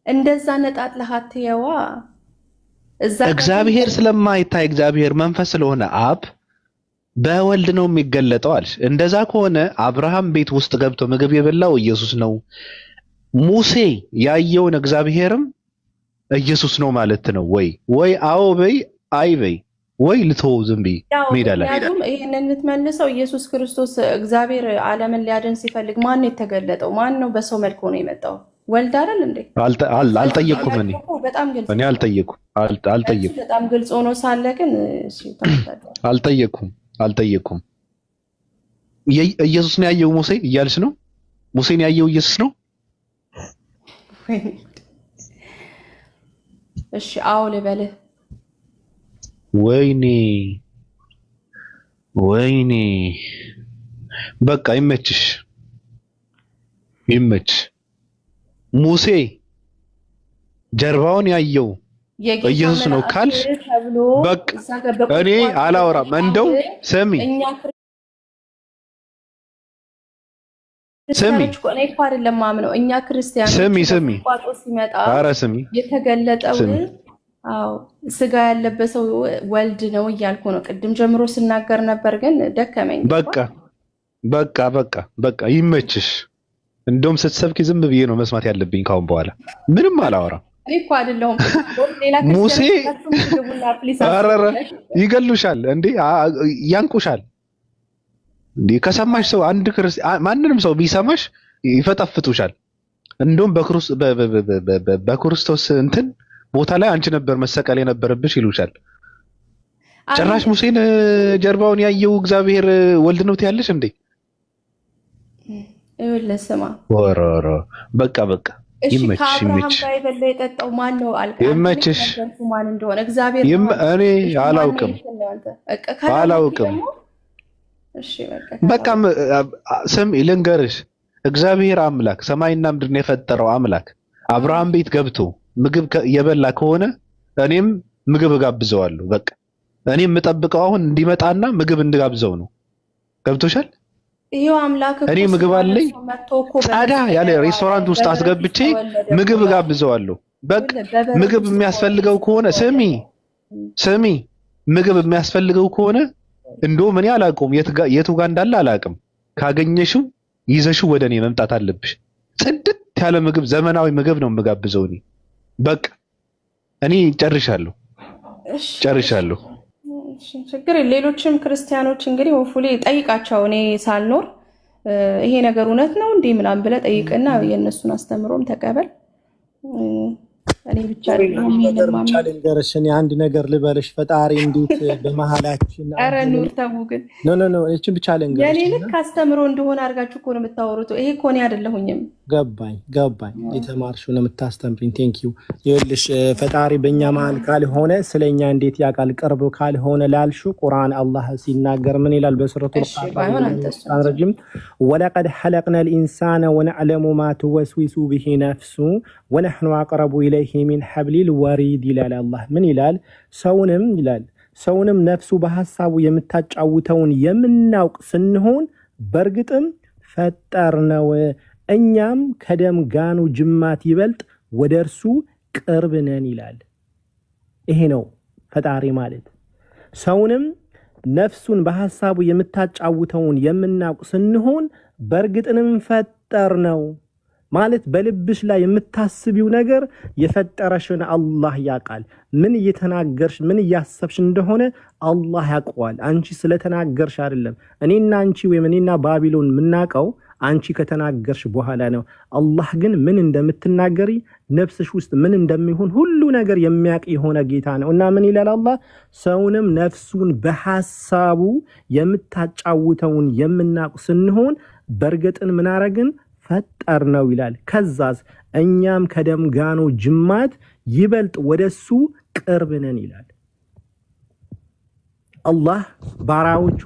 እንደዛ ነጣጥለህ አትየዋ። እግዚአብሔር ስለማይታይ እግዚአብሔር መንፈስ ስለሆነ አብ በወልድ ነው የሚገለጠው አልሽ። እንደዛ ከሆነ አብርሃም ቤት ውስጥ ገብቶ ምግብ የበላው ኢየሱስ ነው። ሙሴ ያየውን እግዚአብሔርም ኢየሱስ ነው ማለት ነው ወይ አዎ በይ አይ በይ ወይ ልተው ዝም ብዬ ሜዳ ላይ ምክንያቱም ይሄንን የምትመልሰው ኢየሱስ ክርስቶስ እግዚአብሔር ዓለምን ሊያድን ሲፈልግ ማን ነው የተገለጠው? ማን ነው በሰው መልክ ሆኖ የመጣው? ወልድ አይደል እንዴ? አልጠየቅኩም። በጣም ግልጽ እኔ አልጠየቅኩም። በጣም ግልጽ ሆኖ ሳለ ግን እሺ አልጠየቅኩም። ኢየሱስን ያየው ሙሴ እያልሽ ነው? ሙሴን ያየው ኢየሱስ ነው? እሺ አዎ ልበልህ። ወይኔ በቃ ይመችሽ። ሙሴ ጀርባውን ያየው ኢየሱስ ነው ካልሽ በቃ እኔ አላወራም። እንደው ስሚ እኔ እኮ አይደለም ማምነው እኛ ክርስቲያኖች ቋጦስ ሲመጣ የተገለጠው አዎ ስጋ ያለበሰው ወልድ ነው እያልኩ ነው። ቅድም ጀምሮ ስናገር ነበር ግን ደከመኝ። በቃ ይመችሽ። እንደውም ስትሰብኪ ዝም ብዬ ነው መስማት ያለብኝ ካሁን በኋላ ምንም አላወራም። እኔ እኮ አይደለሁም ሙሴ አረረ ይገሉሻል እንዴ ያንቁሻል እንዴ ከሰማሽ ሰው አንድ ማንንም ሰው ቢሰማሽ ይፈጠፍጡሻል። እንደውም በክርስቶስ እንትን ቦታ ላይ አንቺ ነበር መሰቀል የነበረብሽ ይሉሻል። ጭራሽ ሙሴን ጀርባውን ያየው እግዚአብሔር ወልድ ነው ትያለሽ እንዴ? ለስማ ወራራ በቃ ይመችሽ። ባይበል የጠጣው ማን ነው ይመችሽ። ማን እንደሆነ እግዚአብሔር እኔ አላውቅም። እሺ በቃ ስም ልንገርሽ፣ እግዚአብሔር አምላክ ሰማይና ምድርን የፈጠረው አምላክ አብርሃም ቤት ገብቶ ምግብ የበላ ከሆነ እኔም ምግብ ጋብዘዋለሁ። በቃ እኔም የምጠብቀው አሁን እንዲመጣና ምግብ እንድጋብዘው ነው። ገብቶሻል? ይሄው አምላክ እኔ ምግብ አለኝ ጻዳ ያለ ሬስቶራንት ውስጥ አስገብቼ ምግብ ጋብዘዋለሁ። በቃ ምግብ የሚያስፈልገው ከሆነ ስሚ ምግብ የሚያስፈልገው ከሆነ እንደውም እኔ አላውቀውም የቱ ጋር እንዳለ አላውቅም። ካገኘሽው ይዘሽው ወደኔ መምጣት አለብሽ። ጽድት ያለ ምግብ ዘመናዊ ምግብ ነው የምጋብዘው እኔ። በቃ እኔ ጨርሻለሁ። ችግር ሌሎችም ክርስቲያኖች እንግዲህ ወፉሌ ጠይቃቸው። እኔ ሳልኖር ይሄ ነገር እውነት ነው እንዴ ምናምን ብለህ ጠይቅና የእነሱን አስተምሮም ተቀበል። እኔ ብቻ ልንገርሽ፣ እኔ አንድ ነገር ልበልሽ። ፈጣሪ እንዴት በመሃላችን ኧረ ኑር ተው ግን ኖ እቺን ብቻ ልንገርሽ። የኔ ልክ አስተምሮ እንደሆነ አድርጋችሁ እኮ ነው የምታወሩት። ይሄ እኮ እኔ አይደለሁኝም። ገባኝ የተማርሽው ነው የምታስተምሪኝ። ቴንኪዩ። ይኸውልሽ ፈጣሪ በእኛ መሃል ካልሆነ ስለኛ እንዴት ያውቃል? ቅርብ ካልሆነ ላልሽው ቁርአን አላህ ሲናገር ምን ይላል? በሱረቱል ቃል ወለቀድ ሐለቅነል ኢንሳነ ወነዕለሙ ማ ትወስዊሱ ቢሂ ነፍሱ ወነሕኑ አቅረቡ ኢለይሂ ሚን ሐብሊል ወሪድ ይላል አላህ። ምን ይላል? ሰውንም ነፍሱ በሐሳቡ የምታጫውተውን የምናውቅ ስንሆን በእርግጥም ፈጠርነው፣ እኛም ከደም ጋኑ ጅማት ይበልጥ ወደ እርሱ ቅርብ ነን ይላል። ይሄ ነው ፈጣሪ ማለት። ሰውንም ነፍሱን በሐሳቡ የምታጫውተውን የምናውቅ ስንሆን በእርግጥንም ፈጠርነው ማለት በልብሽ ላይ የምታስቢው ነገር የፈጠረሽን አላህ ያውቃል። ምን እየተናገርሽ ምን እያሰብሽ እንደሆነ አላህ ያውቀዋል። አንቺ ስለተናገርሽ አይደለም። እኔና አንቺ ወይም እኔና ባቢሎን የምናውቀው አንቺ ከተናገርሽ በኋላ ነው። አላህ ግን ምን እንደምትናገሪ ነፍስሽ ውስጥ ምን እንደሚሆን ሁሉ ነገር የሚያውቅ የሆነ ጌታ ነው። እና ምን ይላል አላህ? ሰውንም ነፍሱን በሐሳቡ የምታጫውተውን የምናውቅ ስንሆን በእርግጥን ምን አረግን? ፈጠር ነው ይላል። ከዛስ እኛም ከደም ጋኖ ጅማት ይበልጥ ወደሱ ቅርብ ነን ይላል። አላህ ባራዎቹ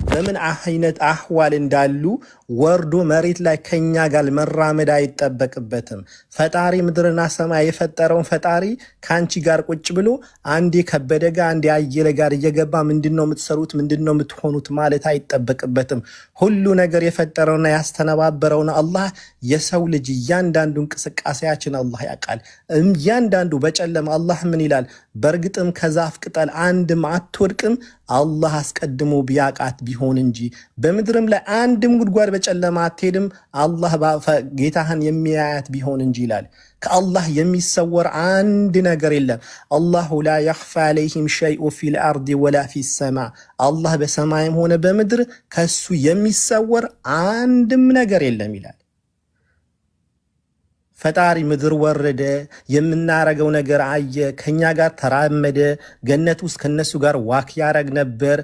በምን አይነት አህዋል እንዳሉ ወርዶ መሬት ላይ ከኛ ጋር መራመድ አይጠበቅበትም። ፈጣሪ ምድርና ሰማይ የፈጠረውን ፈጣሪ ከአንቺ ጋር ቁጭ ብሎ አንዴ ከበደ ጋር አንዴ አየለ ጋር እየገባ ምንድነው የምትሰሩት ምንድነው የምትሆኑት ማለት አይጠበቅበትም። ሁሉ ነገር የፈጠረውና ያስተነባበረውን አላህ የሰው ልጅ እያንዳንዱ እንቅስቃሴያችን አላህ ያውቃል። እያንዳንዱ በጨለማ አላህ ምን ይላል? በእርግጥም ከዛፍ ቅጠል አንድም አትወድቅም አላህ አስቀድሞ ቢያቃት ቢሆን እንጂ በምድርም ላይ አንድም ጉድጓድ በጨለማ አትሄድም አላህ ጌታህን የሚያያት ቢሆን እንጂ ይላል። ከአላህ የሚሰወር አንድ ነገር የለም። አላሁ ላ የኽፋ ዐለይሂም ሸይኡ ፊል አርዲ ወላ ፊሰማ አላህ በሰማይም ሆነ በምድር ከሱ የሚሰወር አንድም ነገር የለም ይላል። ፈጣሪ ምድር ወረደ፣ የምናረገው ነገር አየ፣ ከኛ ጋር ተራመደ፣ ገነት ውስጥ ከነሱ ጋር ዋክ ያረግ ነበር።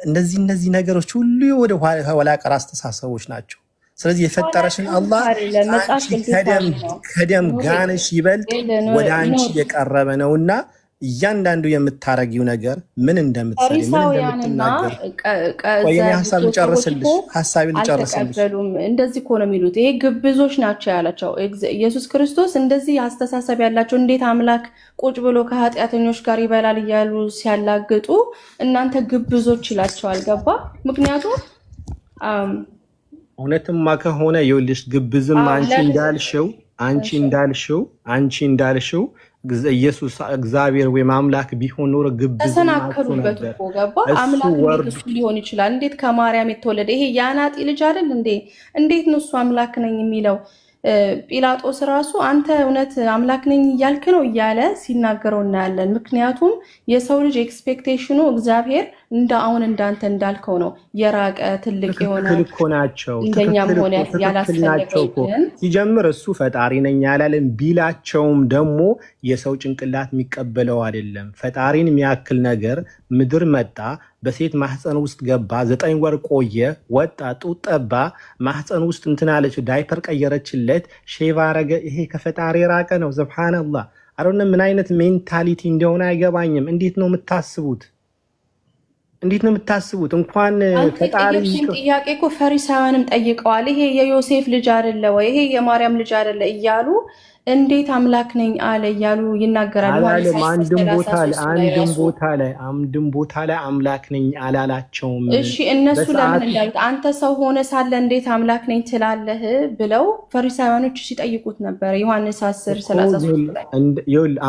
እነዚህ ነገሮች ሁሉ ወደ ኋላ ቀር አስተሳሰቦች ናቸው። ስለዚህ የፈጠረሽን አላህ ከደም ጋንሽ ይበልጥ ወደ አንቺ የቀረበ ነውና እያንዳንዱ የምታረጊው ነገር ምን እንደምትሰሪ ምን እንደምትናገር ቆየኝ ሐሳብ ልጨርስልሽ እንደዚህ እኮ ነው የሚሉት። ይሄ ግብዞች ናቸው ያላቸው ኢየሱስ ክርስቶስ እንደዚህ አስተሳሰብ ያላቸው እንዴት አምላክ ቁጭ ብሎ ከኃጢአተኞች ጋር ይበላል እያሉ ሲያላግጡ እናንተ ግብዞች ይላቸዋል። ገባ? ምክንያቱም እውነትማ ከሆነ ይኸውልሽ ግብዝም አንቺ እንዳልሽው ኢየሱስ እግዚአብሔር ወይ አምላክ ቢሆን ኖሮ ግብዝ ተሰናከሉበት እኮ ገባ? አምላክ እሱ ሊሆን ይችላል። እንዴት ከማርያም የተወለደ ይሄ ያናጢ ልጅ አይደል እንዴ? እንዴት ነው እሱ አምላክ ነኝ የሚለው? ጲላጦስ ራሱ አንተ እውነት አምላክ ነኝ እያልክ ነው እያለ ሲናገረው እናያለን። ምክንያቱም የሰው ልጅ ኤክስፔክቴሽኑ እግዚአብሔር አሁን እንዳንተ እንዳልከው ነው የራቀ ትልቅ የሆነ ናቸው። እንደኛም ሆነ ያላስፈለገው ሲጀምር እሱ ፈጣሪ ነኝ ያላለም ቢላቸውም ደግሞ የሰው ጭንቅላት የሚቀበለው አይደለም። ፈጣሪን የሚያክል ነገር ምድር መጣ፣ በሴት ማህፀን ውስጥ ገባ፣ 9 ወር ቆየ፣ ወጣ፣ ጡት ጠባ፣ ማህፀን ውስጥ እንትናለች፣ ዳይፐር ቀየረችለት፣ ሼቫ አረገ። ይሄ ከፈጣሪ ራቀ ነው። ሱብሃንአላህ። አሮን ምን አይነት ሜንታሊቲ እንደሆነ አይገባኝም። እንዴት ነው የምታስቡት? እንኳን ፈጣሪ ጥያቄ እኮ ፈሪሳውያንም ጠይቀዋል። ይሄ የዮሴፍ ልጅ አይደለ ወይ? ይሄ የማርያም ልጅ አይደለ እያሉ እንዴት አምላክ ነኝ አለ እያሉ ይናገራሉ። አንድም ቦታ ላይ አምላክ ነኝ አላላቸውም። እሺ እነሱ ለምን እንዳሉት አንተ ሰው ሆነ ሳለ እንዴት አምላክ ነኝ ትላለህ ብለው ፈሪሳውያኖች ሲጠይቁት ነበር። ዮሐንስ 10:33 ላይ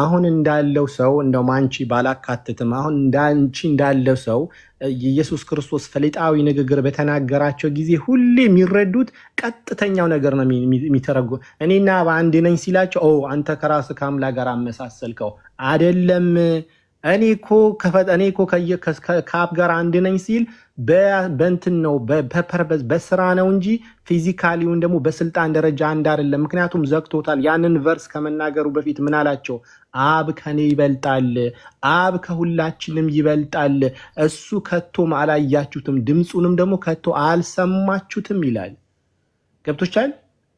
አሁን እንዳለው ሰው እንደውም አንቺ ባላካትትም አሁን እንዳለው ሰው ኢየሱስ ክርስቶስ ፈሊጣዊ ንግግር በተናገራቸው ጊዜ ሁሌ የሚረዱት ቀጥተኛው ነገር ነው የሚተረጉ። እኔና በአንድ ነኝ ሲላቸው አንተ ከራስ ከአምላክ ጋር አመሳሰልከው አይደለም። እኔ እኮ ከአብ ጋር አንድ ነኝ ሲል በእንትን ነው በፐርፐዝ በስራ ነው እንጂ ፊዚካሊውን ደግሞ በስልጣን ደረጃ አንድ አይደለም። ምክንያቱም ዘግቶታል። ያንን ቨርስ ከመናገሩ በፊት ምን አላቸው? አብ ከኔ ይበልጣል፣ አብ ከሁላችንም ይበልጣል። እሱ ከቶም አላያችሁትም፣ ድምፁንም ደግሞ ከቶ አልሰማችሁትም ይላል። ገብቶቻል?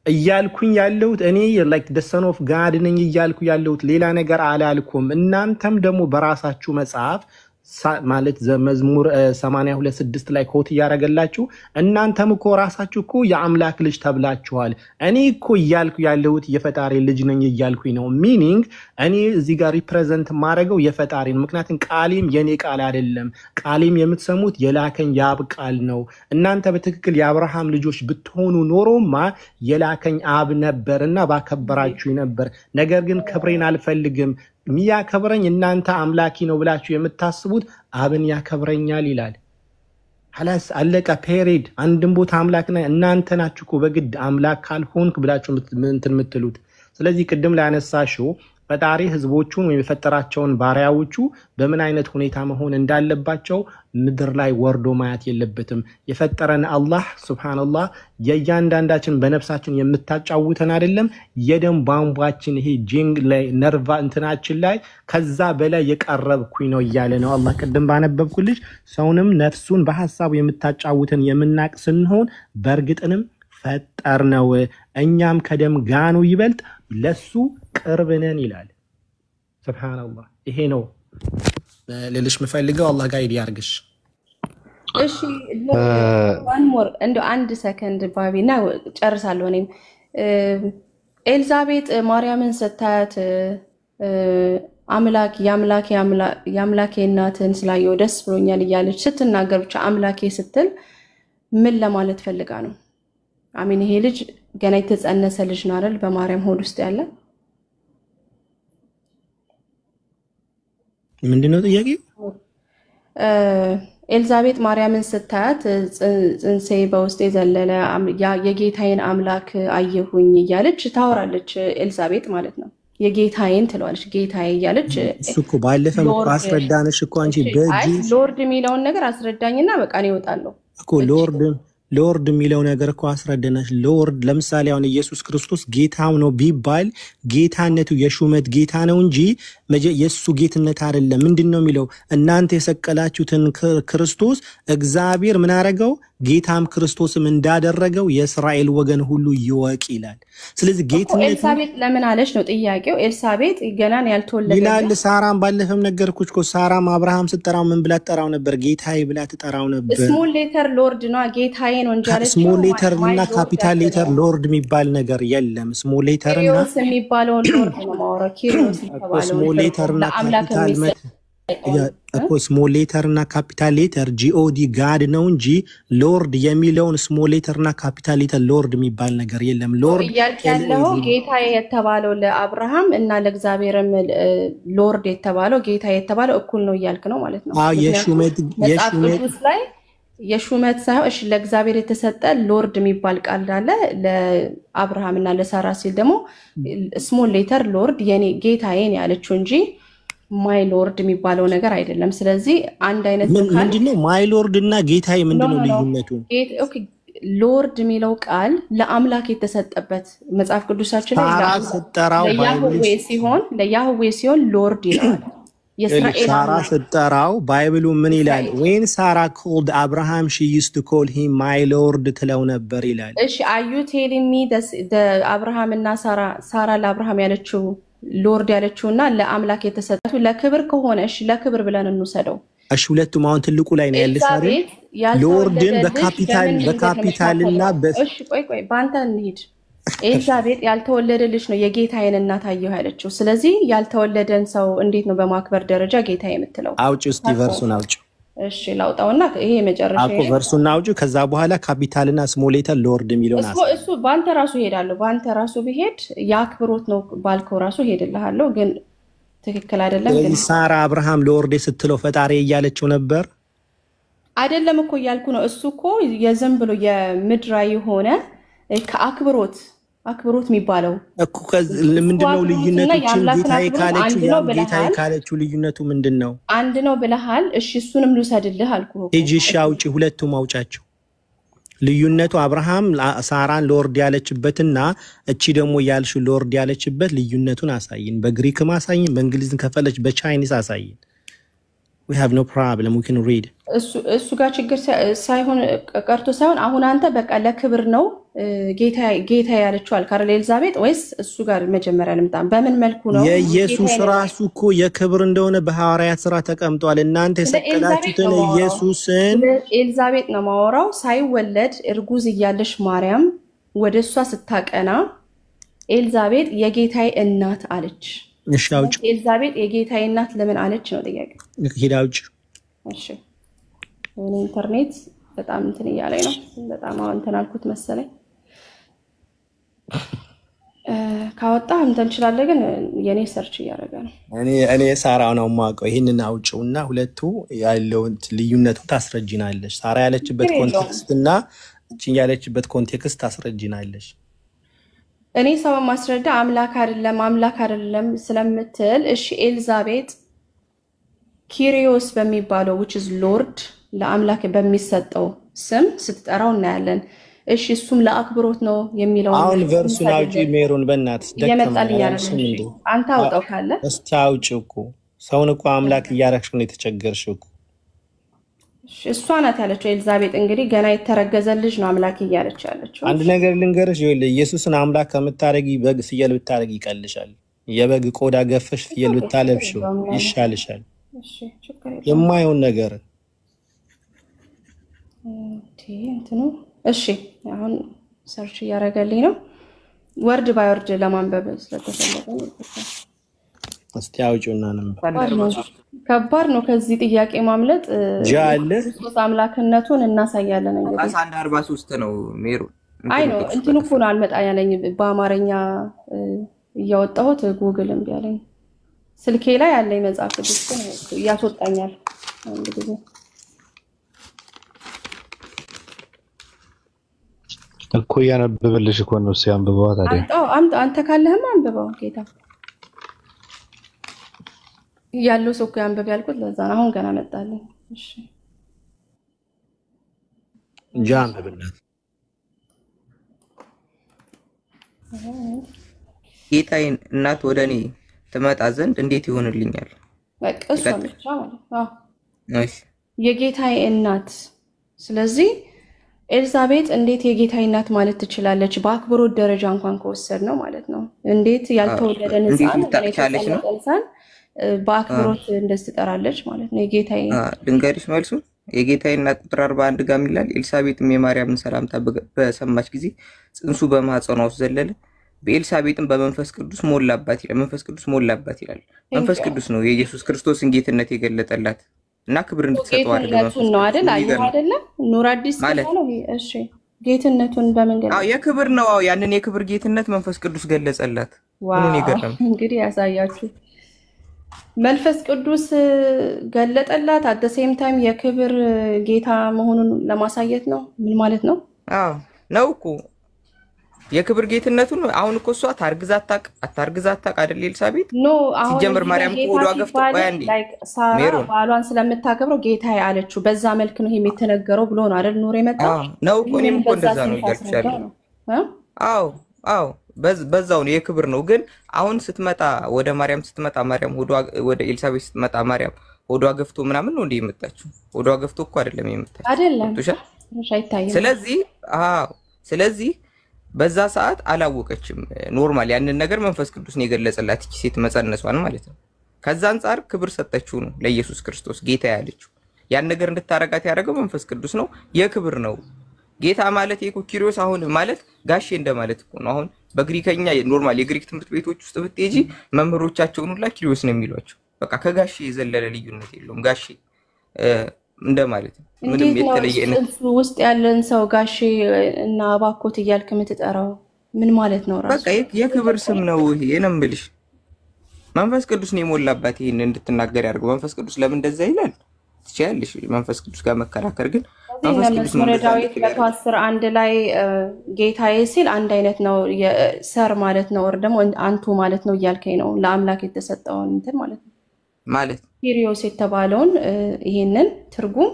እያልኩኝ ያለሁት እኔ ላይክ the son of God ነኝ እያልኩ ያለሁት ሌላ ነገር አላልኩም። እናንተም ደግሞ በራሳችሁ መጽሐፍ ማለት መዝሙር 82:6 ላይ ኮት ያረጋላችሁ እናንተም እኮ ራሳችሁ እኮ የአምላክ ልጅ ተብላችኋል። እኔ እኮ እያልኩ ያለሁት የፈጣሪ ልጅ ነኝ እያልኩኝ ነው። ሚኒንግ እኔ እዚህ ጋር ሪፕሬዘንት ማድረገው የፈጣሪን፣ ምክንያቱም ቃሌም የኔ ቃል አይደለም። ቃሌም የምትሰሙት የላከኝ ያብ ቃል ነው። እናንተ በትክክል የአብርሃም ልጆች ብትሆኑ ኖሮማ የላከኝ አብ ነበርና ባከበራችሁ ነበር። ነገር ግን ክብሬን አልፈልግም፣ ሚያከብረኝ እናንተ አምላኪ ነው ብላችሁ የምታስቡት አብን ያከብረኛል ይላል። ሐላስ አለቀ ፔሪድ። አንድም ቦታ አምላክ ነኝ እናንተ ናችሁ እኮ በግድ አምላክ ካልሆንክ ብላችሁ እንትን የምትሉት። ስለዚህ ቅድም ላይ አነሳሽው ፈጣሪ ህዝቦቹን ወይም የፈጠራቸውን ባሪያዎቹ በምን አይነት ሁኔታ መሆን እንዳለባቸው ምድር ላይ ወርዶ ማየት የለበትም። የፈጠረን አላህ ሱብሃንአላህ የእያንዳንዳችን በነፍሳችን የምታጫውተን አይደለም፣ የደም ቧንቧችን ይሄ ጂንግ ላይ ነርቫ እንትናችን ላይ ከዛ በላይ የቀረብኩኝ ነው እያለ ነው አላህ። ቅድም ባነበብኩልሽ ሰውንም ነፍሱን በሐሳቡ የምታጫውተን የምናቅ ስንሆን በእርግጥንም ፈጠር ነው፣ እኛም ከደም ጋኑ ይበልጥ ለሱ ቅርብ ነን ይላል። ሱብሃንአላህ። ይሄ ነው ልልሽ የምፈልገው። አላህ ጋር ያርግሽ። እሺ ዋን ሞር እንደው አንድ ሰከንድ ባቢና ጨርሳለሁ። እኔም ኤልዛቤጥ ማርያምን ስታያት አምላክ የአምላኬ እናትን ስላየው ደስ ብሎኛል እያለች ስትናገር ብቻ አምላኬ ስትል ምን ለማለት ፈልጋ ነው? አሚን ይሄ ልጅ ገና የተጸነሰ ልጅ ነው አይደል? በማርያም ሆድ ውስጥ ያለ ምንድነው ጥያቄው? ኤልዛቤጥ ማርያምን ስታያት ጽንሴ በውስጥ የዘለለ የጌታዬን አምላክ አየሁኝ እያለች ታወራለች። ኤልዛቤጥ ማለት ነው። የጌታዬን ትለዋለች። ጌታዬ እያለች እሱ እኮ ባለፈም እኮ አስረዳንሽ እኮ አንቺ ሎርድ የሚለውን ነገር አስረዳኝና በቃ ነው ይወጣለሁ እኮ ሎርድ የሚለው ነገር እኮ አስረዳናሽ። ሎርድ ለምሳሌ አሁን ኢየሱስ ክርስቶስ ጌታው ነው ቢባል ጌታነቱ የሹመት ጌታ ነው እንጂ የሱ ጌትነት አይደለም። ምንድነው የሚለው? እናንተ የሰቀላችሁትን ክርስቶስ እግዚአብሔር ምን አደረገው? ጌታም ክርስቶስም እንዳደረገው የእስራኤል ወገን ሁሉ ይወቅ ይላል። ስለዚህ ጌትነት ኤልሳቤጥ ለምን አለች ነው ጥያቄው። ኤልሳቤጥ ገናን ያልተወለደ ይላል። ሳራም ባለፈም ነገርኩሽ እኮ ሳራም አብርሃም ስትጠራው ምን ብላ ትጠራው ነበር? ጌታዬ ብላ ትጠራው ነበር። ስሞል ሌተር ሎርድ ነው ጌታዬ ነው እንጂ አለች። ስሞል ሌተር እና ካፒታል ሌተር ሎርድ የሚባል ነገር የለም። ስሞል ሌተር እና ኪሪዮስ የሚባለውን ሎርድ ነው ማውራት። ኪሪዮስ ይባላል ስሞል ሌተር እና ካፒታል እኮ ስሞል ሌተር እና ካፒታል ሌተር ጂኦዲ ጋድ ነው እንጂ ሎርድ የሚለውን ስሞል ሌተር እና ካፒታል ሌተር ሎርድ የሚባል ነገር የለም። ሎርድ እያልክ ያለው ጌታዬ የተባለው ለአብርሃም እና ለእግዚአብሔርም ሎርድ የተባለው ጌታዬ የተባለው እኩል ነው እያልክ ነው ማለት ነው። አዎ የሹመት ላይ የሹመት ሳይሆን እሺ ለእግዚአብሔር የተሰጠ ሎርድ የሚባል ቃል አለ። ለአብርሃም እና ለሳራ ሲል ደግሞ ስሞል ሌተር ሎርድ የኔ ጌታዬን ያለችው እንጂ ማይ ሎርድ የሚባለው ነገር አይደለም። ስለዚህ አንድ አይነት ምንድነው ማይ ሎርድ እና ጌታዬ ምንድነው ልዩነቱ? ሎርድ የሚለው ቃል ለአምላክ የተሰጠበት መጽሐፍ ቅዱሳችን ላይ ለያህዌ ሲሆን ሎርድ ይላል። ሳራ ስትጠራው ባይብሉ ምን ይላል? when Sarah called Abraham she used to call him my lord ትለው ነበር ይላል። እሺ are you telling me the አብርሃም እና ሳራ ለአብርሃም ያለችው ሎርድ ያለችውና ለአምላክ የተሰጠው ለክብር ከሆነ እሺ ለክብር ብለን እንውሰደው። እሺ ሁለቱም አሁን ትልቁ ላይ ነው ያለሽ አይደል? ሎርድን በካፒታልና እሺ ቆይ ባንተ እንሂድ። ኤልዛቤጥ ያልተወለደ ልጅ ነው የጌታዬን እናት አየሁ ያለችው። ስለዚህ ያልተወለደን ሰው እንዴት ነው በማክበር ደረጃ ጌታዬ የምትለው? አውጪ እስቲ ቨርሱን አውጪ። እሺ ላውጣውና ይሄ መጨረሻ አቆ ቨርሱን አውጪ። ከዛ በኋላ ካፒታልና ስሞል ሌተር ሎርድ የሚለውን እሱ ባንተ ራሱ ሄዳለሁ። ባንተ ራሱ ቢሄድ ያክብሮት ነው ባልከው ራሱ ሄድልሃለሁ። ግን ትክክል አይደለም። ግን ሳራ አብርሃም ሎርድ ስትለው ፈጣሪ እያለችው ነበር አይደለም እኮ እያልኩ ነው። እሱ እኮ የዝም ብሎ የምድራዊ ሆነ ከአክብሮት የሚባለው እኮ ምንድነው ልዩነቱ? ጌታዬ ካለችው ልዩነቱ ምንድነው? አንድ ነው ብለሃል። እሺ እሱንም ልውሰድልህ አልኩህ እኮ። እሺ አውጪ፣ ሁለቱም አውጫቸው። ልዩነቱ አብርሃም ሳራን ሎርድ ያለችበትና እቺ ደግሞ ያልሽ ሎርድ ያለችበት ልዩነቱን አሳይን። በግሪክም አሳይን፣ በእንግሊዝም ከፈለች በቻይኒስ አሳይን። we have no problem, we can read። እሱ ጋር ችግር ሳይሆን ቀርቶ ሳይሆን አሁን አንተ በቃ ለክብር ነው ጌታ ያለችው አልካረል ኤልዛቤጥ ወይስ እሱ ጋር መጀመሪያ ልምጣ? በምን መልኩ ነው የኢየሱስ ራሱ እኮ የክብር እንደሆነ በሐዋርያት ሥራ ተቀምጧል። እናንተ የሰቀላችሁትን ኢየሱስን ኤልዛቤጥ ነው ማወራው። ሳይወለድ እርጉዝ እያለሽ ማርያም ወደሷ ስታቀና ኤልዛቤጥ የጌታዬ እናት አለች። እሺ አውጪ። ኤልዛቤጥ የጌታዬ እናት ለምን አለች ነው ጥያቄ። ሄዳ አውጪ። እሺ ኢንተርኔት በጣም እንትን እያለኝ ነው። በጣም እንትን አልኩት መሰለኝ። ካወጣ እንትን እንችላለን። ግን የኔ ሰርች እያደረገ ነው። እኔ ሳራው ነው የማውቀው። ይሄንን አውጪውና ሁለቱ ያለውን ልዩነቱን ታስረጅናለሽ። ሳራ ያለችበት ኮንቴክስት እና እቺ ያለችበት ኮንቴክስት ታስረጅናለሽ። እኔ ሰው ማስረዳ አምላክ አይደለም ስለምትል እሺ ኤልዛቤጥ ኪሪዮስ በሚባለው which is lord ለአምላክ በሚሰጠው ስም ስትጠራው እናያለን። እሺ እሱም ለአክብሮት ነው የሚለው አሁን ቨርሱን አውጪ። ሜሮን በእናትሽ የመጣልኝ አይደል? አንተ አውጣው ካለ እስቲ አውጪው እኮ ሰውን እኮ አምላክ እያረክሽ ነው የተቸገርሽው እኮ። እሷ ናት ያለችው ኤልዛቤጥ። እንግዲህ ገና የተረገዘ ልጅ ነው አምላክ እያለች ያለችው። አንድ ነገር ልንገርሽ፣ ይኸውልህ ኢየሱስን አምላክ ከምታረጊ በግ ፍየል ብታረጊ ይቀልሻል። የበግ ቆዳ ገፈሽ ፍየል ብታለብሽው ይሻልሻል። የማይሆን ነገር እንትኑ እሺ አሁን ሰርች እያደረገልኝ ነው ወርድ ባይ ወርድ ለማንበብ ስለተፈለገ እስቲ አውጪውና ነበር ከባድ ነው ከዚህ ጥያቄ ማምለጥ ጃለ ክርስቶስ አምላክነቱን እናሳያለን እንግዲህ 143 ነው ሜሩ አይ ነው እንትኑ እኮ ነው አልመጣ ያለኝ በአማርኛ እያወጣሁት ጉግል እምቢ አለኝ ስልኬ ላይ ያለ መጽሐፍ ቅዱስ ግን ያስወጣኛል አንድ ጊዜ እኮ ያነበበልሽ እኮ ነው ሲያንብበው ታዲያ አንተ ካለህም አንብበው ጌታ ያለው ሰው ያንብብ ያልኩት ለዛ ነው አሁን ገና መጣልኝ እሺ ጃንብብለት ጌታዬን እናት ወደኔ ትመጣ ዘንድ እንዴት ይሆንልኛል በቃ እሱ ብቻ ማለት እሺ የጌታዬ እናት ስለዚህ ኤልሳቤጥ እንዴት የጌታዬ እናት ማለት ትችላለች በአክብሮት ደረጃ እንኳን ከወሰድ ነው ማለት ነው እንዴት ያልተወለደን ህፃን ታቻለች ነው በአክብሮት እንደዚህ ትጠራለች ማለት ነው የጌታዬ ድንገሪሽ መልሱ የጌታዬ እናት ቁጥር 41 ጋር ይላል ኤልሳቤጥም የማርያምን ሰላምታ በሰማች ጊዜ ጽንሱ በማህፀኗ ውስጥ ዘለለ በኤልሳቤጥም በመንፈስ ቅዱስ ሞላባት ይላል መንፈስ ቅዱስ ሞላባት ይላል መንፈስ ቅዱስ ነው የኢየሱስ ክርስቶስን ጌትነት የገለጠላት እና ክብር እንድትሰጠው አድርገው ነው አይደል አይደል አይደል ኑር አዲስ ነው እሺ ጌትነቱን በመንገድ የክብር ነው ያንን የክብር ጌትነት መንፈስ ቅዱስ ገለጸላት ምን ይገርም እንግዲህ ያሳያችሁ መንፈስ ቅዱስ ገለጠላት at the same time የክብር ጌታ መሆኑን ለማሳየት ነው ምን ማለት ነው ነው እኮ የክብር ጌትነቱን አሁን እኮ እሷ አታርግዛታቅ አይደል ኤልሳቤጥ ኖ ሲጀምር ማርያም ቆዷ ገፍቶ ባንዲ ሳራ ባሏን ስለምታከብረው ጌታዬ አለችው በዛ መልክ ነው የተነገረው ብሎ ነው አይደል ኑር የመጣው ነው እኮ እኔም እኮ እንደዛ ነው ይገልጻል አዎ በዛው ነው የክብር ነው ግን አሁን ስትመጣ ወደ ማርያም ስትመጣ ማርያም ወደ ኤልሳቤጥ ስትመጣ ማርያም ሆዷ ገፍቶ ምናምን ነው እንዴ የመጣችው ሆዷ ገፍቶ እኮ አይደለም የመጣችው አይደለም ስለዚህ በዛ ሰዓት አላወቀችም ኖርማል ያንን ነገር መንፈስ ቅዱስ ነው የገለጸላት እቺ ሴት መጸነሷን ማለት ነው ከዛ አንፃር ክብር ሰጠችው ነው ለኢየሱስ ክርስቶስ ጌታ ያለችው ያን ነገር እንድታረጋት ያደረገው መንፈስ ቅዱስ ነው የክብር ነው ጌታ ማለት የኮ ኪሪዮስ አሁን ማለት ጋሼ እንደማለት እኮ ነው አሁን በግሪከኛ ኖርማል የግሪክ ትምህርት ቤቶች ውስጥ ብትሄጂ መምህሮቻቸውን ሁላ ኪሪዮስ ነው የሚሏቸው በቃ ከጋሼ የዘለለ ልዩነት የለውም ጋሼ እንደማለት ነው ምንም የተለየ ነው ውስጥ ያለን ሰው ጋሼ እና ባኮት እያልክ የምትጠራው ምን ማለት ነው ራሱ በቃ የክብር ስም ነው ይሄ ነምብልሽ መንፈስ ቅዱስ ነው የሞላባት ይሄን እንድትናገር ያርገው መንፈስ ቅዱስ ለምን እንደዛ ይላል ትችያለሽ መንፈስ ቅዱስ ጋር መከራከር ግን መንፈስ ቅዱስ ነው ዳዊት 111 ላይ ጌታዬ ሲል አንድ አይነት ነው የሰር ማለት ነው ወር ደግሞ አንቱ ማለት ነው እያልከኝ ነው ለአምላክ የተሰጠውን እንትን ማለት ነው ማለት ኪሪዮስ የተባለውን ይሄንን ትርጉም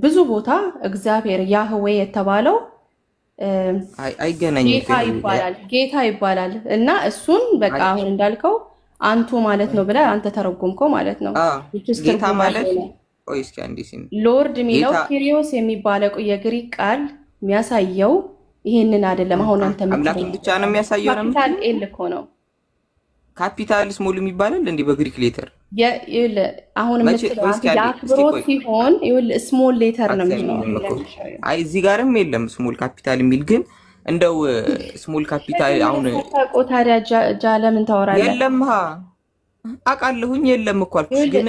ብዙ ቦታ እግዚአብሔር ያህዌ የተባለው አይገናኝም ጌታ ይባላል እና እሱን በቃ አሁን እንዳልከው አንቱ ማለት ነው ብለ አንተ ተረጉምከው ማለት ነው ጌታ ማለት ኦይስ ካንዲሲን ሎርድ ሚለው ኪሪዮስ የሚባለው የግሪክ ቃል የሚያሳየው ይሄንን አይደለም አሁን አንተ አምላክ ብቻ ነው የሚያሳየው ነው ካፒታል ኤል እኮ ነው ካፒታል ስሞል የሚባለው እንዴ በግሪክ ሌተር አሁን ያክብሮት ሲሆን ይሁን ስሞል ሌተር ነው የሚሆነው አይ እዚህ ጋርም የለም ስሞል ካፒታል የሚል ግን እንደው ስሞል ካፒታል አሁን ታዲያ ጃለምን ታወራለህ የለምሃ አቃለሁኝ የለም እኮ አልኩሽ ግን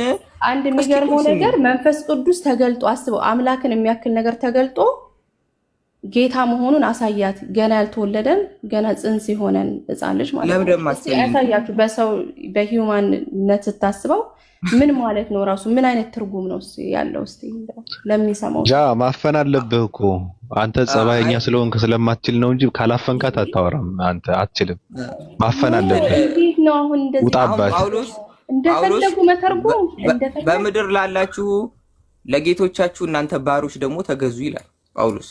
አንድ የሚገርመው ነገር መንፈስ ቅዱስ ተገልጦ አስበው አምላክን የሚያክል ነገር ተገልጦ ጌታ መሆኑን አሳያት ገና ያልተወለደን ገና ጽንስ ይሆነን ህፃን ልጅ ማለት ነው ያሳያችሁ በሰው በሂዩማንነት ስታስበው ምን ማለት ነው ራሱ ምን አይነት ትርጉም ነው ያለው እስቲ ለሚሰማው ጃ ማፈን አለብህ እኮ አንተ ጸባይኛ ስለሆንክ ስለማትችል ነው እንጂ ካላፈንካት አታወራም አንተ አትችልም ማፈን አለብህ ነው አሁን እንደዚህ ጳውሎስ እንደፈለጉ መተርጎም እንደፈለጉ በምድር ላላችሁ ለጌቶቻችሁ እናንተ ባሮች ደግሞ ተገዙ ይላል ጳውሎስ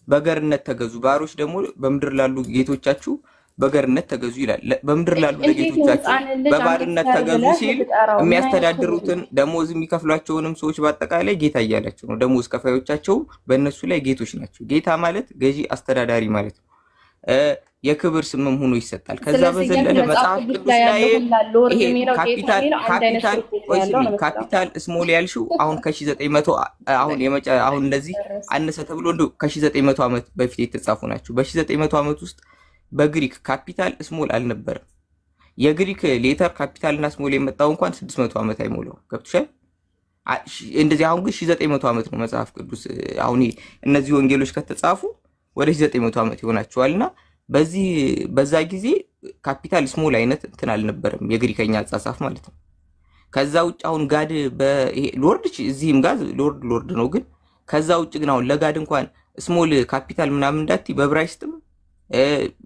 በገርነት ተገዙ ባሮች ደግሞ በምድር ላሉ ጌቶቻችሁ በገርነት ተገዙ ይላል በምድር ላሉ ለጌቶቻችሁ በባርነት ተገዙ ሲል የሚያስተዳድሩትን ደሞዝ የሚከፍሏቸውንም ሰዎች በአጠቃላይ ጌታ እያላቸው ነው ደሞዝ ከፋዮቻቸው በእነሱ ላይ ጌቶች ናቸው ጌታ ማለት ገዢ አስተዳዳሪ ማለት ነው የክብር ስምም ሆኖ ይሰጣል። ከዛ በዘለለ መጽሐፍ ቅዱስ ላይ ይሄ ካፒታል ስሞል ያልሽው አሁን ከ1900 አሁን እንደዚህ አነሰ ተብሎ ከ1900 ዓመት በፊት የተጻፉ ናቸው። በ1900 ዓመት ውስጥ በግሪክ ካፒታል ስሞል አልነበረም። የግሪክ ሌተር ካፒታልና ስሞል የመጣው እንኳን 600 ዓመት አይሞላው። ገብቶሻል? እንደዚህ አሁን ግን 1900 ዓመት ነው መጽሐፍ ቅዱስ አሁን እነዚህ ወንጌሎች ከተጻፉ ወደ 1900 ዓመት ይሆናቸዋልና በዛ ጊዜ ካፒታል ስሞል አይነት እንትን አልነበረም የግሪከኛ አጻጻፍ ማለት ነው። ከዛ ውጭ አሁን ጋድ ሎርድ እዚህም ጋር ሎርድ ነው። ግን ከዛ ውጭ ግን አሁን ለጋድ እንኳን ስሞል ካፒታል ምናምን እንዳት በዕብራይስጥም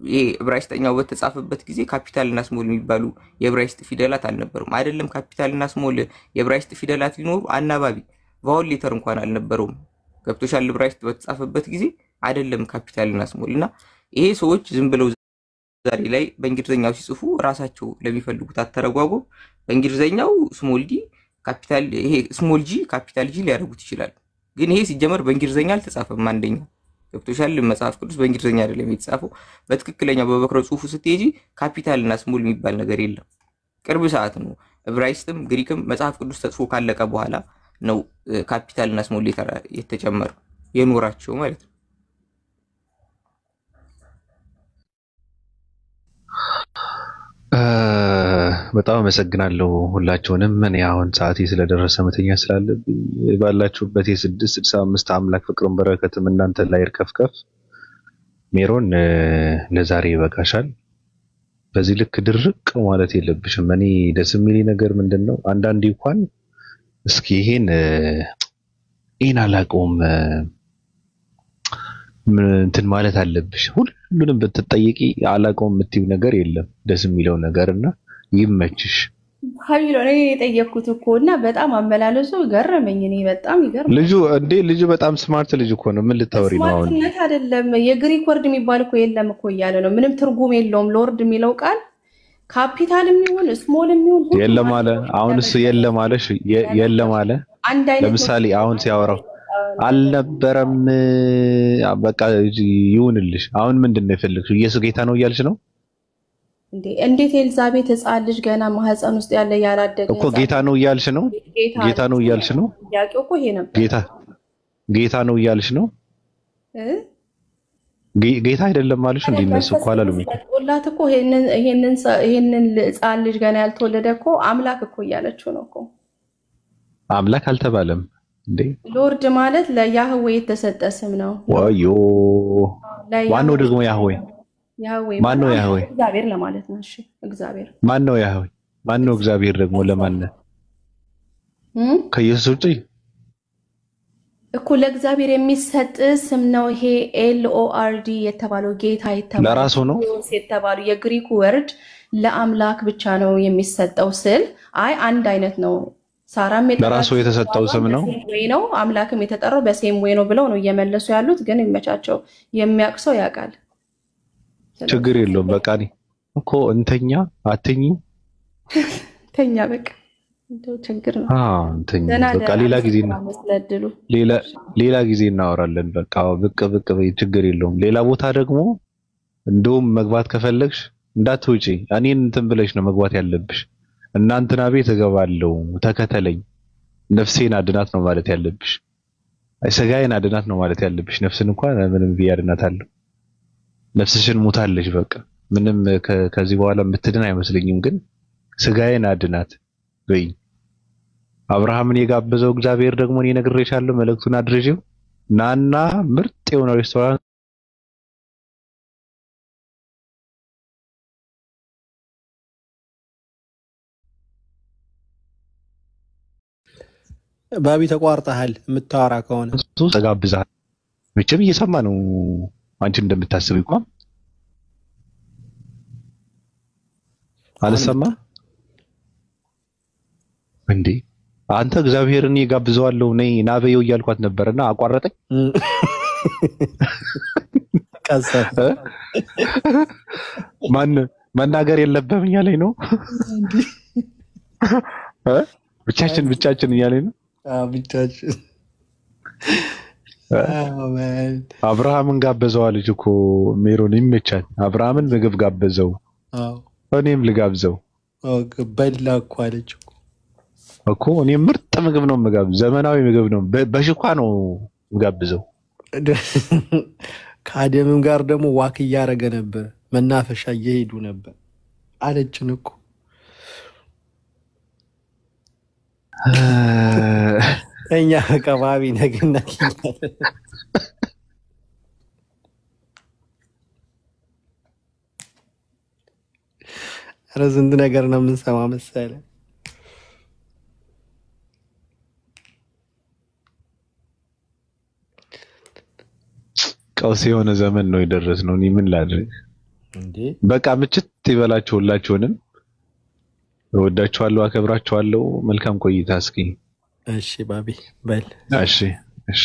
ይሄ ዕብራይስጥኛው በተጻፈበት ጊዜ ካፒታልና ስሞል የሚባሉ የዕብራይስጥ ፊደላት አልነበሩም። አይደለም ካፒታልና ስሞል የዕብራይስጥ ፊደላት ሊኖሩ አናባቢ ቫውል ሌተር እንኳን አልነበረውም። ገብቶሻል? ዕብራይስጥ በተጻፈበት ጊዜ አይደለም ካፒታልና ስሞል እና ይሄ ሰዎች ዝም ብለው ዛሬ ላይ በእንግሊዘኛው ሲጽፉ ራሳቸው ለሚፈልጉት አተረጓጎም በእንግሊዘኛው ስሞል ዲ ካፒታል ይሄ ስሞል ጂ ካፒታል ጂ ሊያደርጉት ይችላል። ግን ይሄ ሲጀመር በእንግሊዘኛ አልተጻፈም። አንደኛ ገብቶሻል? መጽሐፍ ቅዱስ በእንግሊዘኛ አይደለም የተጻፈው። በትክክለኛው በበክረ ጽሑፉ ስትሄጂ ካፒታልና ስሞል የሚባል ነገር የለም። ቅርብ ሰዓት ነው ዕብራይስጥም ግሪክም መጽሐፍ ቅዱስ ተጽፎ ካለቀ በኋላ ነው ካፒታልና ስሞል የተጨመረው የኖራቸው ማለት ነው። በጣም አመሰግናለሁ ሁላችሁንም። እኔ አሁን ሰዓቴ ስለደረሰ መተኛ ስላለብኝ ባላችሁበት የ665 አምላክ ፍቅሩን በረከትም እናንተ ላይ ይርከፍከፍ። ሜሮን ለዛሬ ይበቃሻል። በዚህ ልክ ድርቅ ማለት የለብሽም። እኔ ደስ የሚለኝ ነገር ምንድነው አንዳንዴ እንኳን እስኪ ይሄን አላውቀውም እንትን ማለት አለብሽ። ሁሉንም ብትጠይቂ አላውቀውም የምትይው ነገር የለም። ደስ የሚለው ነገርና ይመችሽ። ሀቢሎ እኔ የጠየቅኩት እኮ እና በጣም አመላለሱ ገረመኝ። እኔ በጣም ይገርም ልጁ በጣም ስማርት ልጅ እኮ ነው። ምን ልታወሪ ነው አሁን? ስማርትነት አይደለም የግሪክ ወርድ የሚባል እኮ የለም እኮ እያለ ነው። ምንም ትርጉም የለውም። ሎርድ የሚለው ቃል ካፒታልም ይሁን ስሞልም ይሁን የለም አለ። አሁን እሱ የለም አለሽ የለም አለ። ለምሳሌ አሁን ሲያወራው አልነበረም በቃ ይሁንልሽ። አሁን ምንድነው የፈለግሽው? ኢየሱስ ጌታ ነው እያልሽ ነው እንዴ? እንዴት ኤልዛቤት ሕፃን ልጅ ገና ማህፀን ውስጥ ያለ ያላደገ እኮ ጌታ ነው እያልሽ ነው? ጌታ ነው እያልሽ ነው? ያቄው እኮ ይሄ ነበር። ጌታ ነው እያልሽ ነው? ጌታ አይደለም ማለሽ እንዴ? እነሱ እኮ አላሉም እኮ ወላት እኮ ይሄንን ሕፃን ልጅ ገና ያልተወለደ እኮ አምላክ እኮ እያለችው ነው እኮ። አምላክ አልተባለም እንዴ? ሎርድ ማለት ለያህዌ የተሰጠ ስም ነው። ወዮ ዋናው ደግሞ ያህዌ ማን ነው? ያህዌ እግዚአብሔር ለማለት ነው። እሺ እግዚአብሔር ማን ነው? ያህዌ ማን ነው? እግዚአብሔር ደግሞ ለማን ነው? ከኢየሱስ ውጪ እኮ ለእግዚአብሔር የሚሰጥ ስም ነው ይሄ። LORD የተባለው ጌታ የተባለው ለራሱ ነው የተባለው የግሪክ ወርድ ለአምላክ ብቻ ነው የሚሰጠው ስል አንድ አይነት ነው። ሳራም ለራሱ የተሰጠው ስም ነው ወይ ነው አምላክም የተጠራው በሴም ወይ ነው ብለው ነው እየመለሱ ያሉት። ግን ይመቻቸው፣ የሚያቅሰው ያውቃል። ችግር የለውም። በቃ እኮ እንተኛ አትኝ ተኛ በቃ እንደው ችግር ነው። እንተኛ በቃ ሌላ ጊዜ እናወራለን። በቃ ብቅ ችግር የለውም። ሌላ ቦታ ደግሞ እንደውም መግባት ከፈለግሽ እንዳትውጪ እኔን እንትን ብለሽ ነው መግባት ያለብሽ። እናንተና ቤት እገባለሁ ተከተለኝ፣ ነፍሴን አድናት ነው ማለት ያለብሽ። ስጋዬን አድናት ነው ማለት ያለብሽ። ነፍስን እንኳን ምንም ቢያድናታለሁ። ነፍስሽን ሞታለች። በቃ ምንም ከዚህ በኋላ የምትድን አይመስለኝም። ግን ስጋዬን አድናት በይ። አብርሃምን የጋበዘው እግዚአብሔር ደግሞ እኔ ነግሬሻለሁ። መልእክቱን አድርጂው ናና ምርጥ የሆነ ሬስቶራንት ባቢ ተቋርጠሃል። የምታወራ ከሆነ ተጋብዘሃል። መቼም እየሰማ ነው አንቺ እንደምታስብ እንኳን አልሰማ እንዴ? አንተ እግዚአብሔርን ይጋብዘዋለሁ ነይ ናበየው እያልኳት ነበርና አቋረጠኝ። ቀሰፈ ማን መናገር የለበም እያለኝ ነው። ብቻችን እያለኝ ነው። ብቻችን አሜን። አብርሃምን ጋበዘው አለች እኮ ሜሮን። ይመቻል። አብርሃምን ምግብ ጋበዘው፣ አዎ እኔም ልጋብዘው በላ እኮ አለች እኮ። እኔም ምርጥ ምግብ ነው የምጋብዘው፣ ዘመናዊ ምግብ ነው፣ በሽኳ ነው የምጋብዘው። ከአደምም ጋር ደግሞ ዋክ እያደረገ ነበር፣ መናፈሻ እየሄዱ ነበር አለችን እኮ። እኛ ከባቢ ነገና ኧረ ስንት ነገር ነው የምንሰማ መሰለህ። ቀውስ የሆነ ዘመን ነው የደረስነው። እኔ ምን ላድርግ እንዴ? በቃ ምችት ይበላችሁ። ሁላችሁንም እወዳችኋለሁ፣ አከብራችኋለሁ። መልካም ቆይታ። እስኪ እሺ ባቢ በል። እሺ እሺ